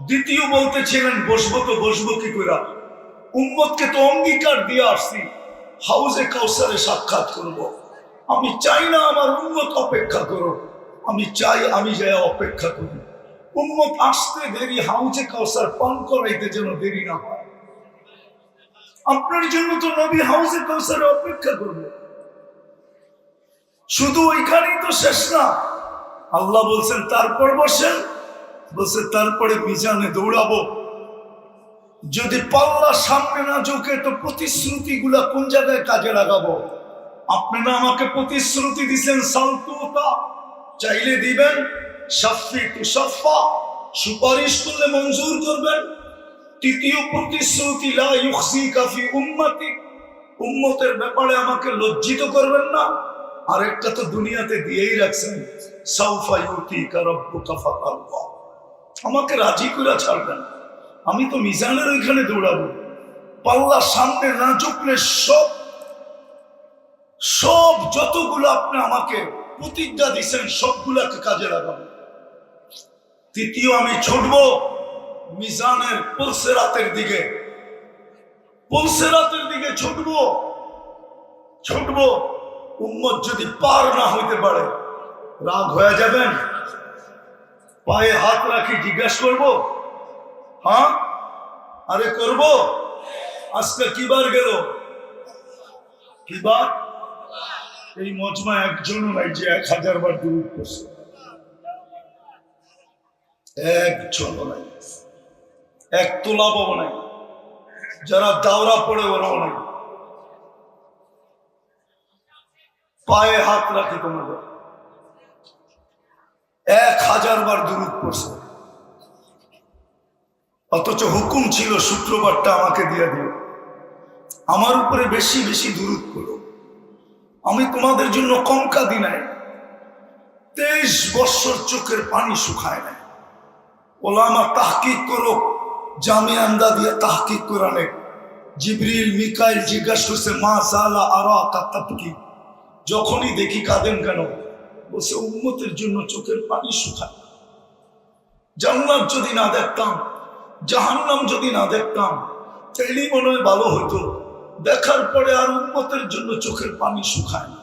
A: দ্বিতীয় বলতেছিলেন বসবো তো বসবো কি করে, উম্মতকে তো অঙ্গীকার দিয়ে আসছি হাউজে কাউসারে সাক্ষাৎ করব। আমি চাই না আমার উম্মত অপেক্ষা করো, আমি চাই আমি যাই অপেক্ষা করি। উম্মত আসতে দেরি, হাউজে কাউসার পান করাইতে যেন দেরি না হয়। আপনার জন্য তো নবী হাউজে কাউসারে অপেক্ষা করবে। শুধু ওইখানেই তো শেষ না, আল্লাহ বলছেন তারপর বসেন, বলছে তারপরে মিজানে দৌড়াবো। যদি পাল্লা সামনে না ঝুঁকে তো প্রতিশ্রুতি গুলা কোন জায়গায় কাজে লাগাবো? আপনি না আমাকে প্রতিশ্রুতি দিচ্ছেন সালতুতা, চাইলে দিবেন, সাফি তু সাফা, সুপারিশ করলে মঞ্জুর করবেন। তৃতীয় প্রতিশ্রুতি লা ইউখজিকা ফি উম্মতি, উম্মতের ব্যাপারে আমাকে লজ্জিত করবেন না। আরেকটা তো দুনিয়াতে দিয়েই রাখছেন, সাউফা ইউতিকা রাব্বুকা ফাতারদা, আমাকে রাজি করে ছাড়বেন। আমি তো মিজানের ওইখানে দৌড়াবো, পাল্লা সামনে না ঝুঁকলে সব সব যতগুলো আপনি আমাকে প্রতিজ্ঞা দিচ্ছেন সবগুলাকে কাজে লাগাবো। তৃতীয়, আমি ছুটবো মিজানের পুলসেরাতের দিকে, পুলসেরাতের দিকে ছুটবো। উম্মত যদি পার না হইতে পারে রাগ হয়ে যাবেন, পায়ে হাত রাখি জিজ্ঞাসা করবো, হ্যাঁ আরে করব। আজকে কিবার গেল, কিবার? এই মজমা একজনও নাই যে 1000 বার দুরূদ পড়ছে, একজনও নাই, এক তোলাবও নাই, যারা দাওরা পড়ে ওরাও নাই। পায়ে হাত রাখি তোমাদের 1000 বার দুরূদ পড়ছে, অথচ হুকুম ছিল শুক্রবারটা আমাকে দিয়ে দিও, আমার উপরে বেশি বেশি দুরূদ করো। আমি তোমাদের জন্য কম কাঁদি নাই, 23 বছর চোখের পানি শুকায় নাই। ওলামা তাহকিক করো, জামিয়া আন্দাদিয়া তাহকিক কোরআনে জিবরিল মিকাইল জিজ্ঞাসা করছে মা সালা আরা কাতাবকি, যখনই দেখি কাঁদেন কেন? বলছে উম্মতের জন্য চোখের পানি শুকায়। জান্নাত যদি না দেখতাম, জাহান্নাম যদি না দেখতাম, তাইলেই মনে হয় ভালো হইতো। দেখার পরে আর উম্মতের জন্য চোখের পানি শুকায় না।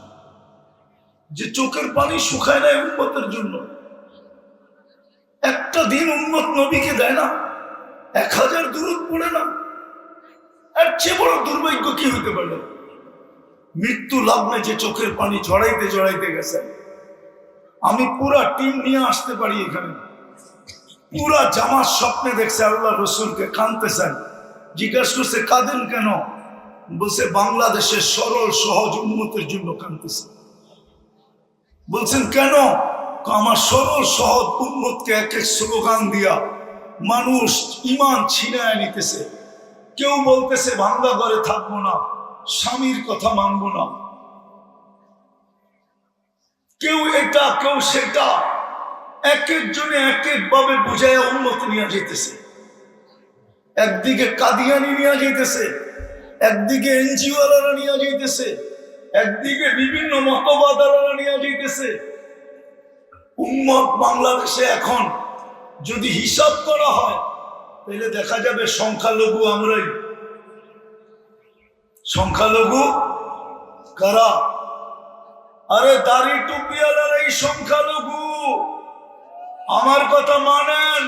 A: যে চোখের পানি শুকায় না উম্মতের জন্য, একটা দিন উম্মত নবীকে দেয় না, 1000 দুরূদ পড়ে না, এর চেয়ে বড় দুর্ভাগ্য কি হইতে পারে? মৃত্যু লগ্নে যে চোখের পানি ঝরাইতে ঝরাইতে গেছেন, আমি পুরা টিম নিয়ে আসতে পারি এখানে। পুরা জামাত স্বপ্নে দেখছে আল্লাহ রসুলকে, কাঁদতেছেন। জিজ্ঞাসা করছে কাঁদেন কেন? বলছে বাংলাদেশের সরল সহজ উন্মতের জন্য কাঁদতেছে। বলছেন কেন? আমার সরল সহজ উন্মতকে এক এক স্লোগান দিয়া মানুষ ইমান ছিনায় নিতেছে। কেউ বলতেছে ভাঙ্গা ঘরে থাকবো না, স্বামীর কথা মানবো না, কেউ এটা কেউ সেটা, এক একজনে এক এক ভাবে বুঝায় উন্মত নিয়ে যেতেছে। একদিকে কাদিয়ানি নিয়ে যেতেছে, একদিকে এনজিওয়ালারা নিয়ে যেতেছে, একদিকে বিভিন্ন মতবাদারা নিয়ে যেতেছে। উম্মত বাংলাদেশে এখন যদি হিসাব করা হয় তাহলে দেখা যাবে সংখ্যালঘু আমরাই। সংখ্যালঘু কারা? আরে দাড়ি টুপিওয়ালারাই সংখ্যালঘু। আমার কথা মানেন,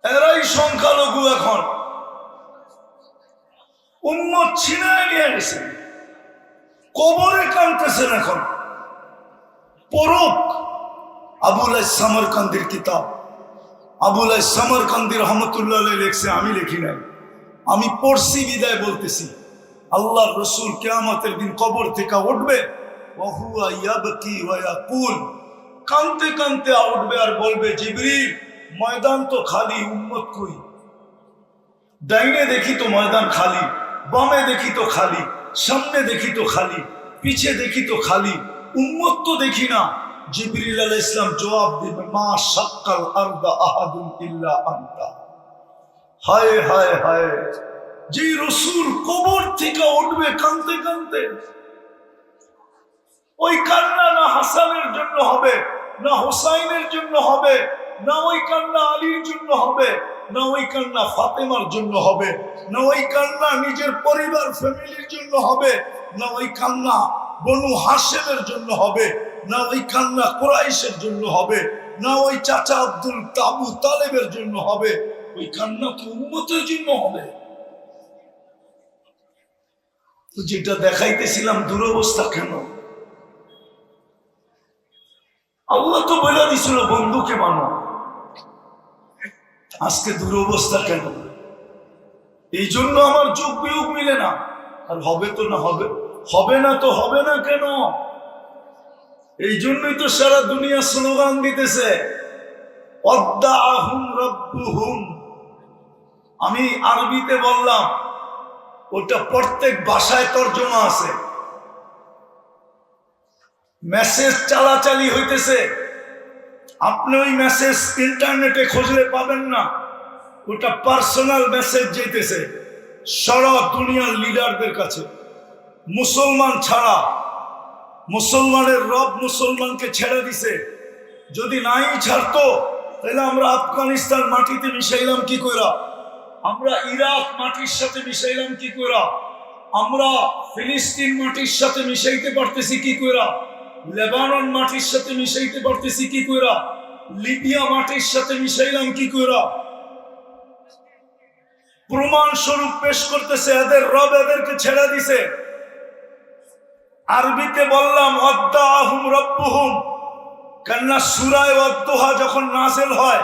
A: এরাই সংখ্যালঘু। এখন উম্মত ছিনায় নিয়ে গেছে, কবরে কাঁদতেছেন। এখন পরক আবুল সামরকান্দির কিতাব, আবুল সামরকান্দি রহমতুল্লাহ লেখছে, আমি লিখি নাই, আমি পড়ছি বিদায় বলতেছি। আল্লাহর রসুল কিয়ামতের দিন কবর থেকে উঠবে, ওহুয়া ইয়াবকি ওয়া ইয়াকুল, কাঁদতে কাঁদতে উঠবে আর বলবে জিবরিল ময়দান তো খালি, উম্মত কই? ডাইনে দেখি তো ময়দান খালি, বামে দেখি তো খালি, সামনে দেখি তো খালি, পিছে দেখি তো খালি, উম্মত তো দেখি না। জিবরিল আলাইহিস সালাম জবাব দিবে, মা শাক্কাল আরদা আহাদুন ইল্লা আনতা। হায় হায় হায়, যে রাসূল কবর থেকে উঠবে কাঁদতে কাঁদতে, ওই কান্না না হাসানের জন্য হবে, না হোসাইনের জন্য হবে, না ওই কান্না আলীর জন্য হবে, না ওই কান্না ফাতেমার জন্য হবে, না ওই কান্না নিজের পরিবার ফ্যামিলির জন্য হবে, না ওই কান্না বনু হাশেমের জন্য হবে, না ওই কান্না কুরাইশের জন্য হবে, না ওই চাচা আব্দুল আবু তালেবের জন্য হবে। ওই কান্না তো উম্মতের জন্য হবে। তো যেটা দেখাইতেছিলাম দুরবস্থা কেন, আল্লাহ তো বলে দিছিল বন্ধুকে মানো, আজকে দুরবস্থা কেন? এই জন্য আমার যোগ বিয়োগ মিলে না। আর হবে তো না হবে, হবে না তো হবে না কেন? এই জন্যই তো সারা দুনিয়া স্লোগান দিতেছে ওয়াদ্দাআহুম রাব্বুহুম। আমি আরবিতে বললাম, ওটা প্রত্যেক ভাষায় তর্জমা আছে। মেসেজ চালাচালি হইতেছে, আপনি ওই মেসেজ ইন্টারনেটে খুঁজলে পাবেন না। ওটা পার্সোনাল মেসেজ যেতেছে সারা দুনিয়ার লিডারদের কাছে, মুসলমান ছাড়া। মুসলমানের রব মুসলমানকে ছেড়ে দিছে। যদি নাই ছাড়তো তাহলে আমরা আফগানিস্তান মাটিতে মিশাইলাম কি কইরা, আমরা ইরাক মাটির সাথে মিশাইলাম কি কইরা, আমরা ফিলিস্তিন মাটির সাথে মিশাইতে পারতেছি কি কইরা, লেবানন মাটির সাথে মিশাইতে পারতেছি কি কইরা, লিবিয়া মাটির সাথে মিশাইলাম কি কইরা। প্রমাণ স্বরূপ পেশ করতেছে এদের রব এদেরকে ছেড়ে দিছে। আরবিতে বললাম ওয়াদ্দাআহুম রাব্বুহুম, কেননা সূরা ওয়াদ্দুহা যখন নাযিল হয়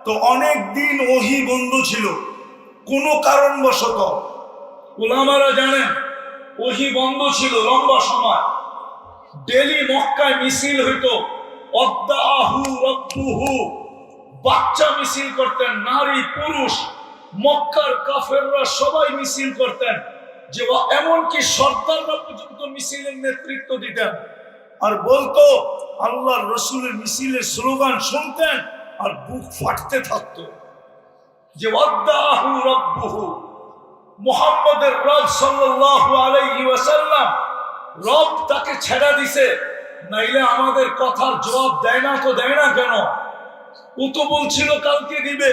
A: তো অনেক দিন ওহী বন্ধ ছিল কোনো কারণবশত। উলামারা জানেন ওহী বন্ধ ছিল লম্বা সময়। ডেলি মক্কায় মিছিল হইতো, ওয়াদ্দাআহু রাব্বুহু, বাচ্চা মিছিল করতেন, নারী পুরুষ, মক্কার কাফেররা সবাই মিছিল করতেন, যে এমনকি সর্দাররা পর্যন্ত মিছিলের নেতৃত্ব দিতেন। আর বলতো আল্লাহর রাসূলের মিছিলের স্লোগান শুনতেন আর বুক ফাটতে থাকতো যে ওয়াদ্দাআহু রাব্বুহু, মুহাম্মদের রব সাল্লাল্লাহু আলাইহি ওয়াসাল্লাম, রব তাকে ছেড়ে দিছে। নাইলে আমাদের কথার জবাব দেয় না তো দেয় না কেন? ও তো বলছিল কালকে দিবে,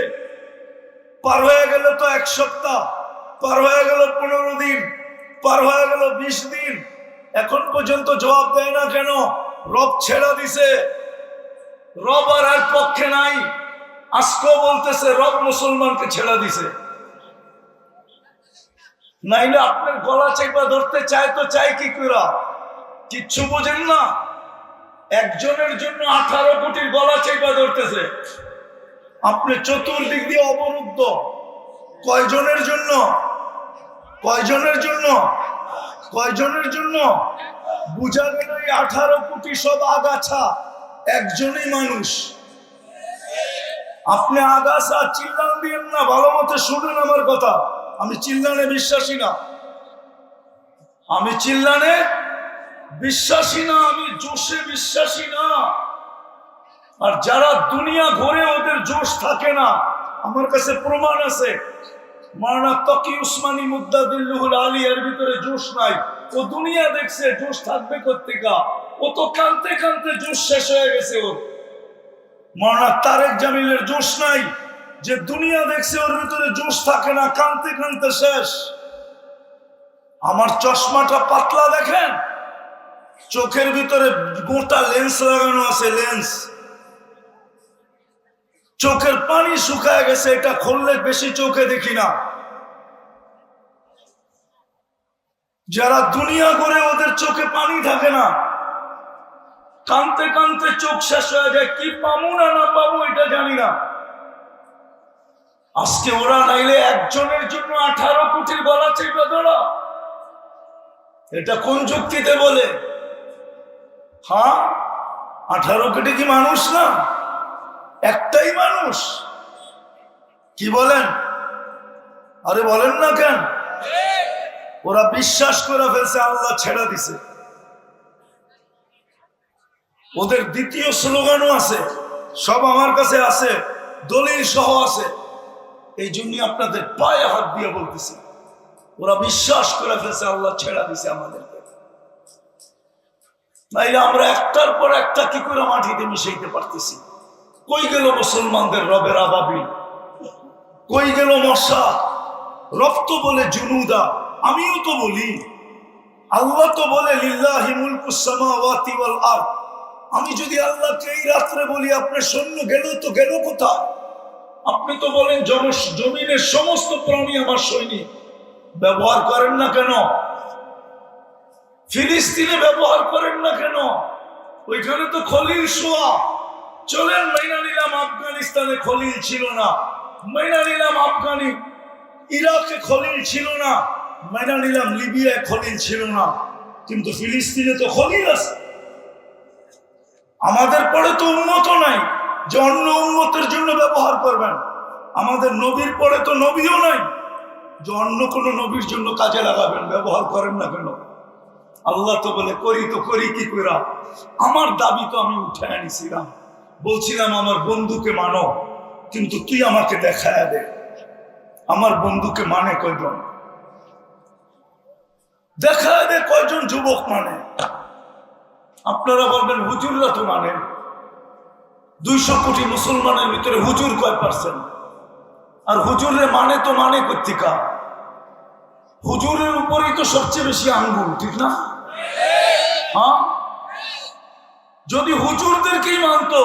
A: পার হয়ে গেল তো এক সপ্তাহ, পার হয়ে গেল 15 দিন, পার হয়ে গেল 20 দিন, এখন পর্যন্ত জবাব দেয় না কেন? রব ছেড়ে দিছে, রব আর এর পক্ষে নাই। আজকেও বলতেছে রব মুসলমানকে ছেড়ে দিছে। নাইলে আপনার গলা চেপা ধরতে চায় তো চায় কি করে? কিচ্ছু বোঝেন না। একজনের জন্য 18 কোটির গলা চেপা ধরতেছে, আপনি চতুর্দিক দিয়ে অবরুদ্ধ। কয়জনের জন্য? কয়জনের জন্য? কয়জনের জন্য? বুঝা গেল এই 18 কোটি সব আগাছা, একজনই মানুষ। আপনি আগাছা চিল্লান দিয়েন না, ভালো মতো শুনেন আমার কথা। আমি চিল্লানে বিশ্বাসী না, আমি চিল্লানে বিশ্বাসী না, আমি জোশে বিশ্বাসী না। আর যারা দুনিয়া ঘুরে ওদের জোশ থাকে না, আমার কাছে প্রমাণ আছে। মাওলানা তকি উসমানী মুদ্দাদিল্লুহুল আলী, এর ভিতরে জোশ নাই। ও দুনিয়া দেখছে, জোশ থাকবে কোত্থেকা? ও তো কানতে কানতে জোশ শেষ হয়ে গেছে ওর। মাওলানা তারেক জামিলের জোশ নাই, যে দুনিয়া দেখছে ওর ভিতরে জোশ থাকে না, কানতে কানতে শেষ। আমার চশমাটা পাতলা দেখেন, চোখের ভিতরে গোটা লেন্স লাগানো আছে, লেন্স। চোখের পানি শুকায় গেছে, এটা খুললে বেশি চোখে দেখি না। যারা দুনিয়া করে ওদের চোখে পানি থাকে না, কানতে কানতে চোখ শেষ হয়ে যায়। কি পাবো না না পাবো এটা জানি না। আজকে ওরা নাইলে একজনের জন্য 18 কোটির গলা চেপে ধরা, এটা কোন যুক্তিতে বলে? হ্যাঁ, 18 কোটি কি মানুষ না? একটাই মানুষ। কি বলেন? আরে বলেন না কেন? ওরা বিশ্বাস করে ফেলছে আল্লাহ ছেড়ে দিছে। ওদের দ্বিতীয় স্লোগানও আছে, সব আমার কাছে আছে, দলিল সহ আছে। এই জন্যই আপনাদের পায়ে হাত দিয়ে বলতেছি, ওরা বিশ্বাস করে ফেলছে আল্লাহ ছেড়া দিছে আমাদেরকে, নাইলে আমরা একটার পর একটা কি করে মাটিতে মিশাইতে পারতেছি। কই গেল মুসলমানদের রবের আবাবিল, কই গেল মশা? রব তো বলে জুনুদা, আমিও তো বলি, আল্লাহ তো বলে লিল্লাহি মুলকুস সামাওয়াতি ওয়াল আরদ। আমি যদি আল্লাহকে এই রাত্রে বলি আপনার সৈন্য গেল, তো গেল কোথায়? আপনি তো বলেন জমিনের সমস্ত প্রাণী আমার সৈনিক, ব্যবহার করেন না কেন? ফিলিস্তিনে ব্যবহার করেন না কেন? ওইখানে তো খলিল শোয়া। চলেন মাইনা নিলাম আফগানিস্তানে খলিল ছিল না, মাইনা নিলাম ইরাকে খলিল ছিল না, মাইনা নিলাম লিবিয়ায় খলিল ছিল না, কিন্তু ফিলিস্তিনে তো খলিল আছে। আমাদের পরে তো উন্নত নাই যে অন্য উন্মতের জন্য ব্যবহার করবেন। আমাদের নবীর পরে তো নবীও নাই যে অন্য কোনো নবীর জন্য কাজে লাগাবেন। ব্যবহার করেন না কেন? আল্লাহ তো বলে করি, তো করি কি করে? আমার দাবি তো আমি উঠে আনিছিলাম, বলছিলাম আমার বন্ধুকে মানো, কিন্তু তুই আমাকে দেখায় দে আমার বন্ধুকে মানে কয়জন, দেখায় দে কয়জন যুবক মানে। আপনারা বলবেন হুজুররা তো মানে, 200 কোটি মুসলমানের ভিতরে হুজুর কয় %? আর হুজুরের মানে তো মানে কর্তিকা, হুজুরের উপরেই তো সবচেয়ে বেশি আঙ্গুল, ঠিক না? হ্যাঁ, যদি হুজুরদেরকেই মানতো,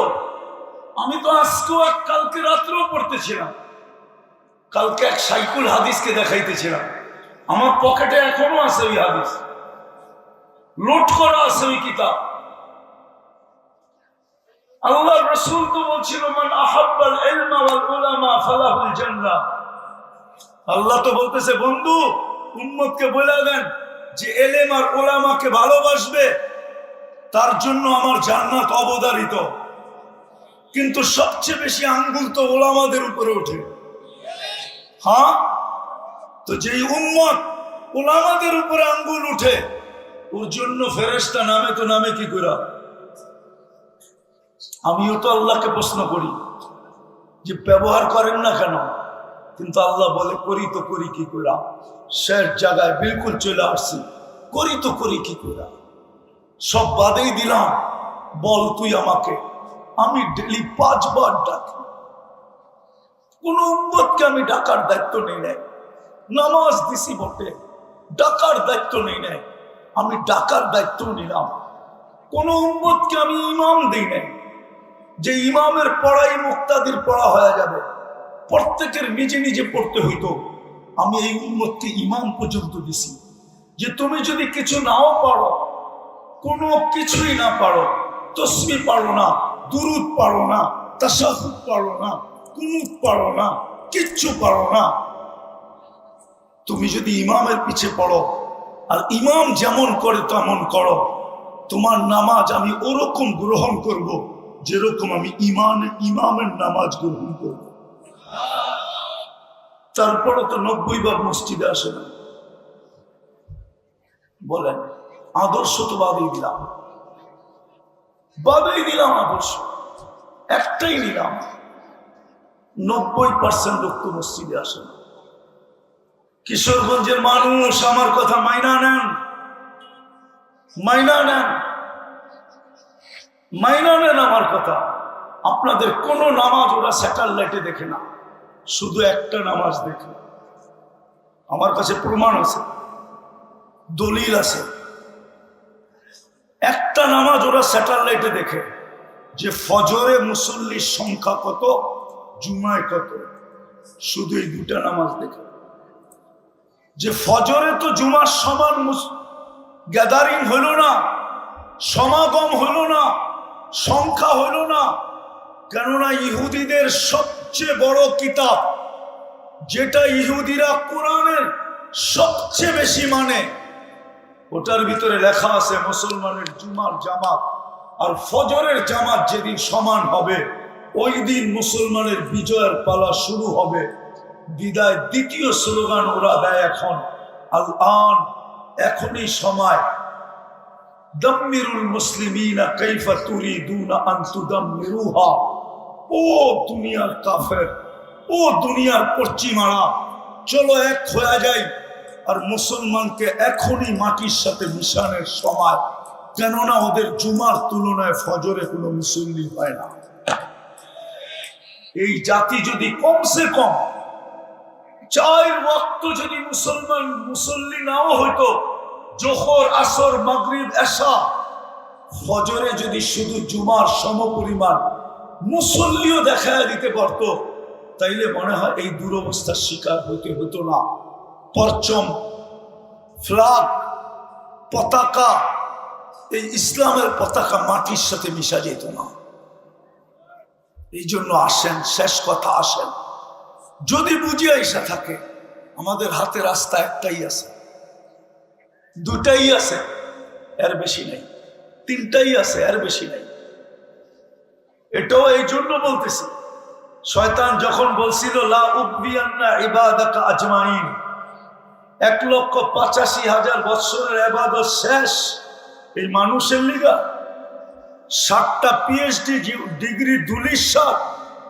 A: আমি তো আজকেও কালকে রাত্রেও পড়তেছিলাম, কালকে এক সাইকুল হাদিসকে দেখাইতেছিলাম, আমার পকেটে এখনো আছে ওই হাদিস, লোড করা আছে ওই কিতাব। আল্লাহ রাসূল তো বলছিল মান আহাব্বাল ইলমা ওয়াল উলামা ফালাহুল জান্নাহ। আল্লাহ তো বলতেছে বন্ধু উম্মতকে বলে দেন যে এলেম আর উলামাকে ভালোবাসবে তার জন্য আমার জান্নাত অবধারিত। কিন্তু সবচেয়ে বেশি আঙ্গুল তো উলামাদের উপরে ওঠে। হ্যাঁ, তো যেই উম্মত উলামাদের উপরে আঙ্গুল উঠে ওর জন্য ফেরেশতা নামে, তো নামে কি করে? আমিও তো আল্লাহকে প্রশ্ন করি যে ব্যবহার করেন না কেন, কিন্তু আল্লাহ বলে করি তো করি কি করে? শেষ জায়গায় বিলকুল চলে আসছি, করি তো করি কি করে? সব বাদেই দিলাম, বল তুই আমাকে। আমি ডেলি 5 বার ডাকি, কোন উম্মতকে আমি ডাকার দায়িত্ব নেই নাই। নামাজ দিছি বটে, ডাকার দায়িত্ব নেই নাই, আমি ডাকার দায়িত্ব নিলাম। কোন উম্মতকে আমি ইমাম দিই নাই যে ইমামের পড়াই মুক্তাদির পড়া হয়ে যাবে, প্রত্যেকের নিজে নিজে পড়তে হইতো। আমি এই উম্মতকে ইমাম পর্যন্ত দিছি যে তুমি যদি কিছু নাও পারো, কোনো কিছুই না পারো, তসবিহ পারো না, দুরুদ পারো না, তাশাহুদ পারো না, কুনুত পারো না, কিচ্ছু পারো না, তুমি যদি ইমামের পিছে পড়ো আর ইমাম যেমন করে তেমন করো, তোমার নামাজ আমি ওরকম গ্রহণ করব যেরকম আমি ইমামের নামাজ গ্রহণ করব। তারপরে তো 90 ভাগ মসজিদে আসে না। বলেন আদর্শ তো বাদেই দিলাম, আদর্শ একটাই নিলাম, 90% লোক তো মসজিদে আসে না। কিশোরগঞ্জের মানুষ আমার কথা মাইনা নেন আমার কথা। আপনাদের কোন নামাজ ওরা স্যাটেলাইটে দেখে না, শুধু একটা নামাজ দেখে। আমার কাছে প্রমাণ আছে, দলিল আছে। একটা নামাজ ওরা স্যাটেলাইটে দেখে যে ফজরে মুসল্লির সংখ্যা কত, জুমায় কত, শুধু এই 2টা নামাজ দেখে। যে ফজরে তো জুমার সমান গ্যাদারিং হইল না, সমাগম হইল না, সংখ্যা হইল না, কেননা ইহুদিদের সবচেয়ে বড় কিতাব, যেটা ইহুদিরা কোরআনের সবচেয়ে বেশি মানে, ওটার ভিতরে লেখা আছে মুসলমানের জুমার জামাত আর ফজরের জামাত যেদিন সমান হবে ওই দিন মুসলমানের বিজয়ের পালা শুরু হবে। বিদায় দ্বিতীয় স্লোগান ওরা দেয় এখন, আল আন, এখনই সময়। দাম্মিরুল মুসলিমিনা কাইফা তুরিদুনা আন তুদাম্মিরুহা। ও দুনিয়ার কাফের, ও দুনিয়ার পশ্চিমারা, চলো এক হয়ে যাই আর মুসলমানকে এখনই মাটির সাথে মিশানোর সময়। কেননা ওদের জুমার তুলনায় ফজরে কোনো মুসল্লি হয় না। এই জাতি যদি কমসে কম 4 ওয়াক্ত যদি মুসল্লি নাও হইতো, জোহর, আসর, মাগরিব, এশা, ফজরে যদি শুধু জুমার সমপরিমাণ মুসল্লিও দেখা দিতে পারত, তাইলে মনে হয় এই দুরবস্থার শিকার হইতে হতো না। পরচম, ফ্ল্যাগ, পতাকা, এই ইসলামের পতাকা মাটির সাথে মিশা যেত না। এই জন্য আসেন, শেষ কথা আসেন, যদি বুঝিয়ে এসে থাকে আমাদের হাতে রাস্তা একটাই আছে, দুটাই আছে, এর বেশি নেই, 3টাই আছে, এর বেশি নেই। এটাও এই জন্য বলতেছি, শয়তান যখন বলছিল লা উবদিয়ান্না ইবাদাকা আজমাইন, 1,85,000 বৎসরের ইবাদত শেষ এই মানুষের লিগা, 60টা পিএইচডি ডিগ্রি দুলিশ সাত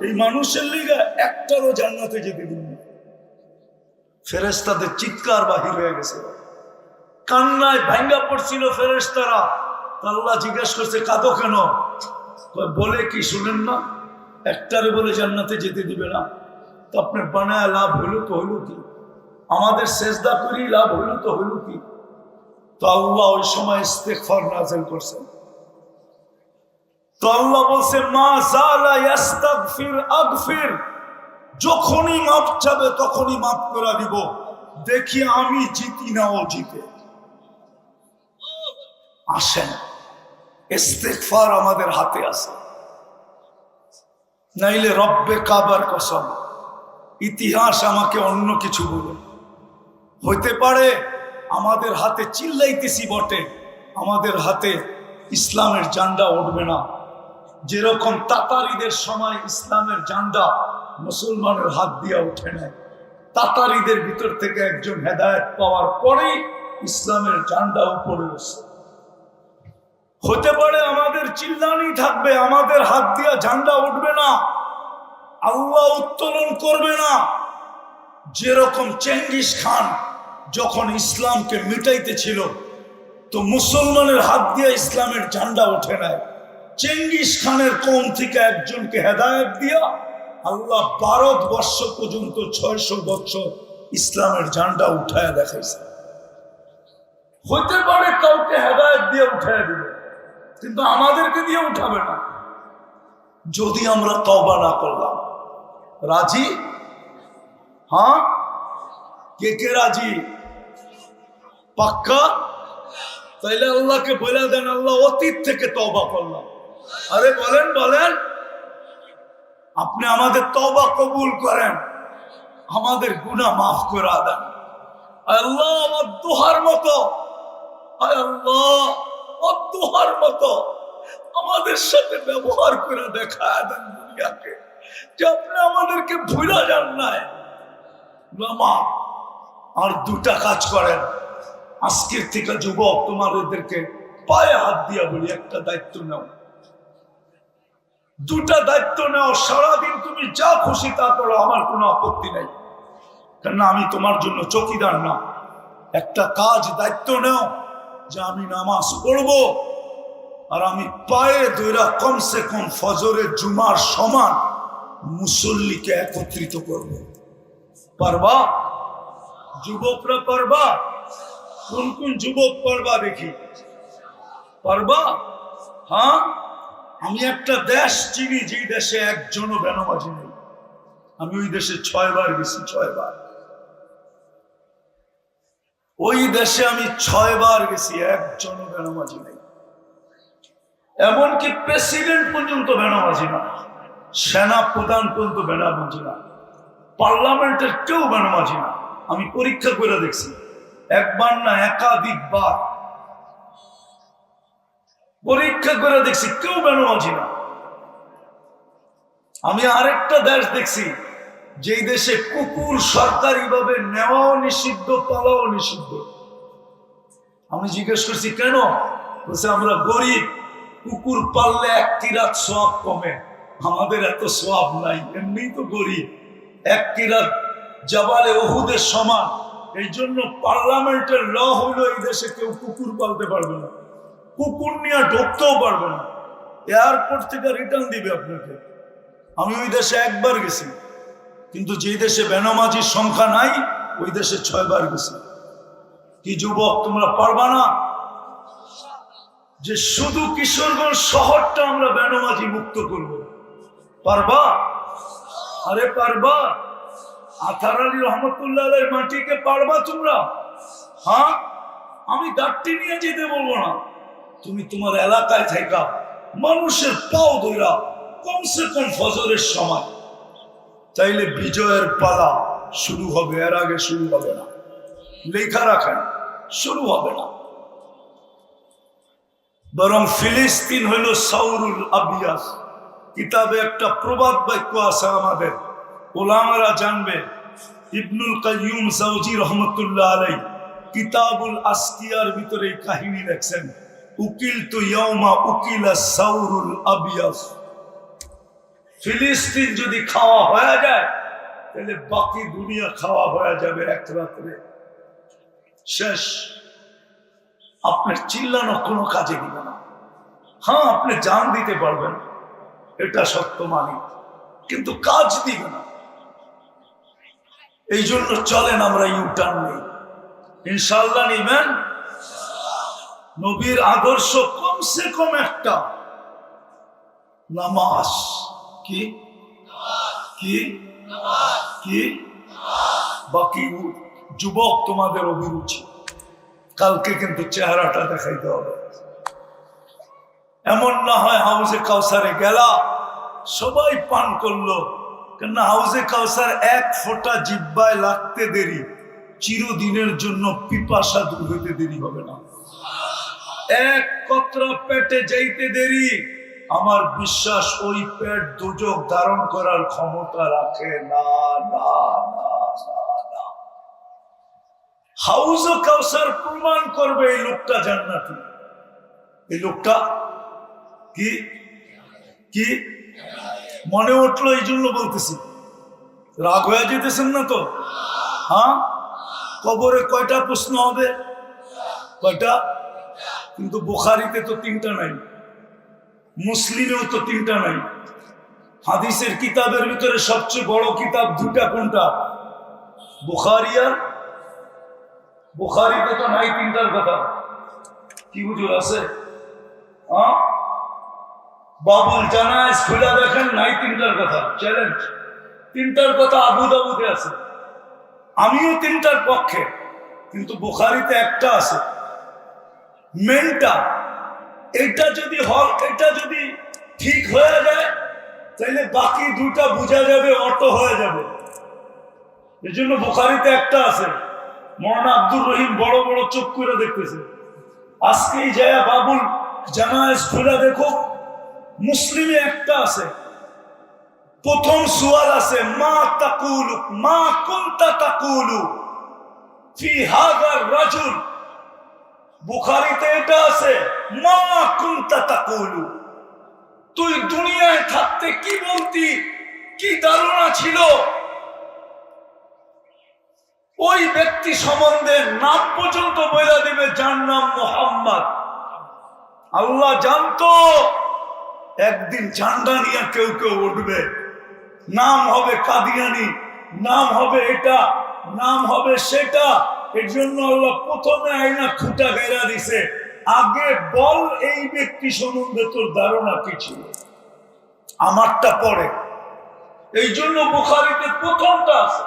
A: এই মানুষের লিগা, একটারও জান্নাতে যেতে দিন না। ফেরেশতাদের চিৎকার বাহির হয়ে গেছে, কান্নায় ভাঙ্গা পড়ছিল ফেরেশতারা। আল্লাহ জিজ্ঞাসা করছে কাঁদো কেন? বলে কি শুনেন না, একটারে বলে জান্নাতে যেতে দিবে না, তো আপনার বানায় লাভ হইল তো হইল কি? আমাদের সেজদা করি লাভ হইল তো হইল কি? তো আল্লাহ ওই সময় ইস্তেগফার নাযিল করছেন। তো আল্লাহ বলছে মা জালা ইস্তাগফির আগফির, যখনই মাপ চাবে তখনই মাপ করে দিব, দেখি আমি জিতি না ও জিতে। আসেন, ইস্তেগফার আমাদের হাতে আছে, নাইলে রব্বে কাবার কসম ইতিহাস আমাকে অন্য কিছু বলে। হইতে পারে আমাদের হাতে চিল্লাইতেছি বটে, আমাদের হাতে ইসলামের ঝান্ডা উঠবে না। যেরকম তাতারিদের সময় ইসলামের ঝান্ডা মুসলমানের হাত দিয়ে উঠে নেয়, তাতারিদের ভিতর থেকে একজন হেদায়েত পাওয়ার পরেই ইসলামের ঝান্ডা উপরে উঠছে। হতে পারে আমাদের চিল্লানি থাকবে, আমাদের হাত দিয়া ঝান্ডা উঠবে না, আল্লাহ উত্তোলন করবে না। যেরকম চেঙ্গিস খান যখন ইসলামকে মিটাইতেছিল, তো মুসলমানের হাত দিয়ে ইসলামের ঝান্ডা ওঠে নাই, চেঙ্গিস খানের কওম থেকে একজনকে হেদায়েত দিয়া আল্লাহ ভারতবর্ষ পর্যন্ত 600 বছর ইসলামের ঝান্ডা উঠায় দেখাইছে। হতে পারে কাউকে হেদায়েত দিয়ে উঠায় দিবে, কিন্তু আমাদেরকে দিয়ে উঠাবে না, যদি আমরা তওবা না করলাম। রাজি? হ্যাঁ, কে কে রাজি? পাক্কা? তাইলে আল্লাহকে বলে দেন আল্লাহ অতীত থেকে তওবা করলাম। আরে বলেন বলেন, আপনি আমাদের তওবা কবুল করেন, আমাদের গুনাহ মাফ করে দেন। আল্লাহ আমার দোহার মতো, আল্লাহ দোহার মতো আমাদের সাথে ব্যবহার করে দেখা দেন দুনিয়াকে, যে আপনি আমাদেরকে ভুলা যান নাই। মামা আর 2টা কাজ করেন, আজকের থেকে যুবক তোমাদেরকে পায়ে হাত দিয়া বলি, একটা দায়িত্ব নাও, 2টা দায়িত্ব নাও। সারাদিন তুমি যা খুশি তা করো, আমার কোনো আপত্তি নাই, কেননা আমি তোমার জন্য চৌকিদার না। একটা কাজ দায়িত্ব নাও যে আমি নামাজ পড়বো, আর আমি পায়ে ধইরা কমসে কম ফজরের জুমার সমান মুসল্লিকে একত্রিত করব। পারবা? যুবকরা পারবা? কোন কোন যুবক পারবা দেখি? পারবা? হ্যাঁ, আমি একটা দেশ চিনি যে দেশে একজনও বেনামাজি নেই। আমি ওই দেশে 6 বার গেছি, 6 বার। ওই দেশে আমি 6 বার গেছি, একজনও বেনামাজি নেই। এমনকি প্রেসিডেন্ট পর্যন্ত বেনামাজি না, সেনা প্রধান পর্যন্ত বেনামাজি না, পার্লামেন্টের কেউ বেনামাজি না। আমি পরীক্ষা করে দেখছি, একবার না একাধিকবার পরীক্ষা করে দেখছি, কেউ বেনামাজি না। আমি আরেকটা দেশ দেখছি, যেই দেশে কুকুর সরকারি ভাবে নেওয়াও নিষিদ্ধ, পালাও নিষিদ্ধ। আমি জিজ্ঞেস করছি কেন? বলছে আমরা গরিব, কুকুর পাললে এক কিরাত সওয়াব কমে, আমাদের এত সওয়াব নাই, এমনি তো গরিব, এক কিরাত জাবালে উহুদের সমান। এই জন্য পার্লামেন্টের ল হইলো এই দেশে কেউ কুকুর পালতে পারবে না, কুকুর নিয়ে ঢুকতেও পারবে না, এয়ারপোর্ট থেকে রিটার্ন দিবে আপনাকে। আমি ওই দেশে একবার গেছি, কিন্তু যে দেশে বেনামাজির সংখ্যা নাই ওই দেশে 6 বার গেছি। কি যুবক তোমরা পারবা না যে শুধু কিশোরগঞ্জ শহরটা আমরা বেনামাজি মুক্ত করব? পারবা? আরে পারবা? আথার আলী রহমতুল্লাহ আলাইহির মাটিকে পারবা তোমরা? হ্যাঁ, আমি গাড়ি নিয়ে যেতে বলবো না, তুমি তোমার এলাকায় থাকা মানুষের পাও ধরা কমসে কম ফজরের সময়, তাইলে বিজয়ের পালা শুরু হবে, এর আগে শুরু হবে না। লেখা রাখেন, শুরু হবে না। বরং ফিলিস্তিন হইল সাউরুল আবিয়াস। কিতাবে একটা প্রবাদ বাক্য আছে, আমাদের ওলামারা জানবে। ইবনুল কাইয়ুম জাওজি রহমতুল্লাহ আলাইহি কিতাবুল আসকিয়ার ভিতরে এই কাহিনী লেখছেন, উকিলতু ইয়াউমা উকিলা সাউরুল আবিয়াস। ফিলিস্তিন যদি খাওয়া হয়ে যায় তাহলে বাকি দুনিয়া খাওয়া হয়ে যাবে এক রাত্রে, শেষ। আপনার চিল্লানো কোনো কাজে দিবে না। হ্যাঁ, আপনি জান দিতে পারবেন, এটা সত্য মানি, কিন্তু কাজ দিবে না। এই জন্য চলেন আমরা ইউটার্ন নেই, ইনশাল্লাহ নিবেন। নবীর আদর্শ কমসে কম একটা, নামাজ। কি কি কি? বাকি যুবক তোমাদের অভিরুচি, কালকে কিন্তু চেহারাটা দেখাইতে হবে। এমন না হয় হাউজে কাউসারে গেলা, সবাই পান করলো, কেন হাউজে কাউসার এক ফোঁটা জিব্বায় লাগতে দেরি, চিরদিনের জন্য পিপাসা দূর হইতে দেরি হবে না। এক কতরা পেটে যাইতে দেরি, আমার বিশ্বাস ওই পেট দুজক ধারণ করার ক্ষমতা রাখে না। না না না, হাউজে কাউসার প্রমাণ করবে এই লোকটা জান্নাতি। এই লোকটা কি কি মনে উঠলো, এই জন্য বলতেছি। রাগ হয়ে যেতেছেন না তো? হ্যাঁ, কবরে কয়টা প্রশ্ন হবে? কয়টা? কিন্তু বুখারীতে তো 3টা নাই, মুসলিমেও তো 3টা নাই। হাদিসের কিতাবের ভিতরে সবচেয়ে বড় কিতাব 2টা, কোনটা? বুখারী আর বুখারীতে তো নাই 3টার কথা। কি হুজুর আছে? হ্যাঁ, বাবুল জানাজ খুলে দেখেন, নাই 3টার কথা। চ্যালেঞ্জ, 3টার কথা আবু দাউদে আছে। আমিও 3টার পক্ষে, কিন্তু বুখারীতে একটা আছে, মেনটা। এটা যদি এটা যদি ঠিক হয়ে যায় তাহলে বাকি 2টা বোঝা যাবে, অটো হয়ে যাবে। এই জন্য বুখারীতে একটা আছে। মৌলানা আব্দুর রহিম বড় বড় চোখ করে দেখতেছে। আজকেই যায় বাবুল জানাজ খুলে দেখো, মুসলিমে একটা আছে। প্রথম সুয়াল আছে, মা তাকুলু মা কুনতা তাকুলু ফি হাযার রাজুল। বুখারীতে এটা আছে, মা কুনতা তাকুলু, তুই দুনিয়ায় থাকতে কি বলতি, কি ধারণা ছিল ওই ব্যক্তি সম্বন্ধে। নাম পর্যন্ত বলে দিবে, যার নাম মুহাম্মদ। আল্লাহ জানতো একদিন ঝান্ডা নিয়ে কেউ কেউ উঠবে, নাম হবে কাদিয়ানি, নাম হবে এটা, নাম হবে সেটা। এর জন্য আল্লাহ প্রথমে আইনা খুঁটা গেরা দিছে, আগে বল এই ব্যক্তি সম্বন্ধে তোর ধারণা কি ছিল, আমারটা পরে। এই জন্য বুখারীতে প্রথমটা আছে।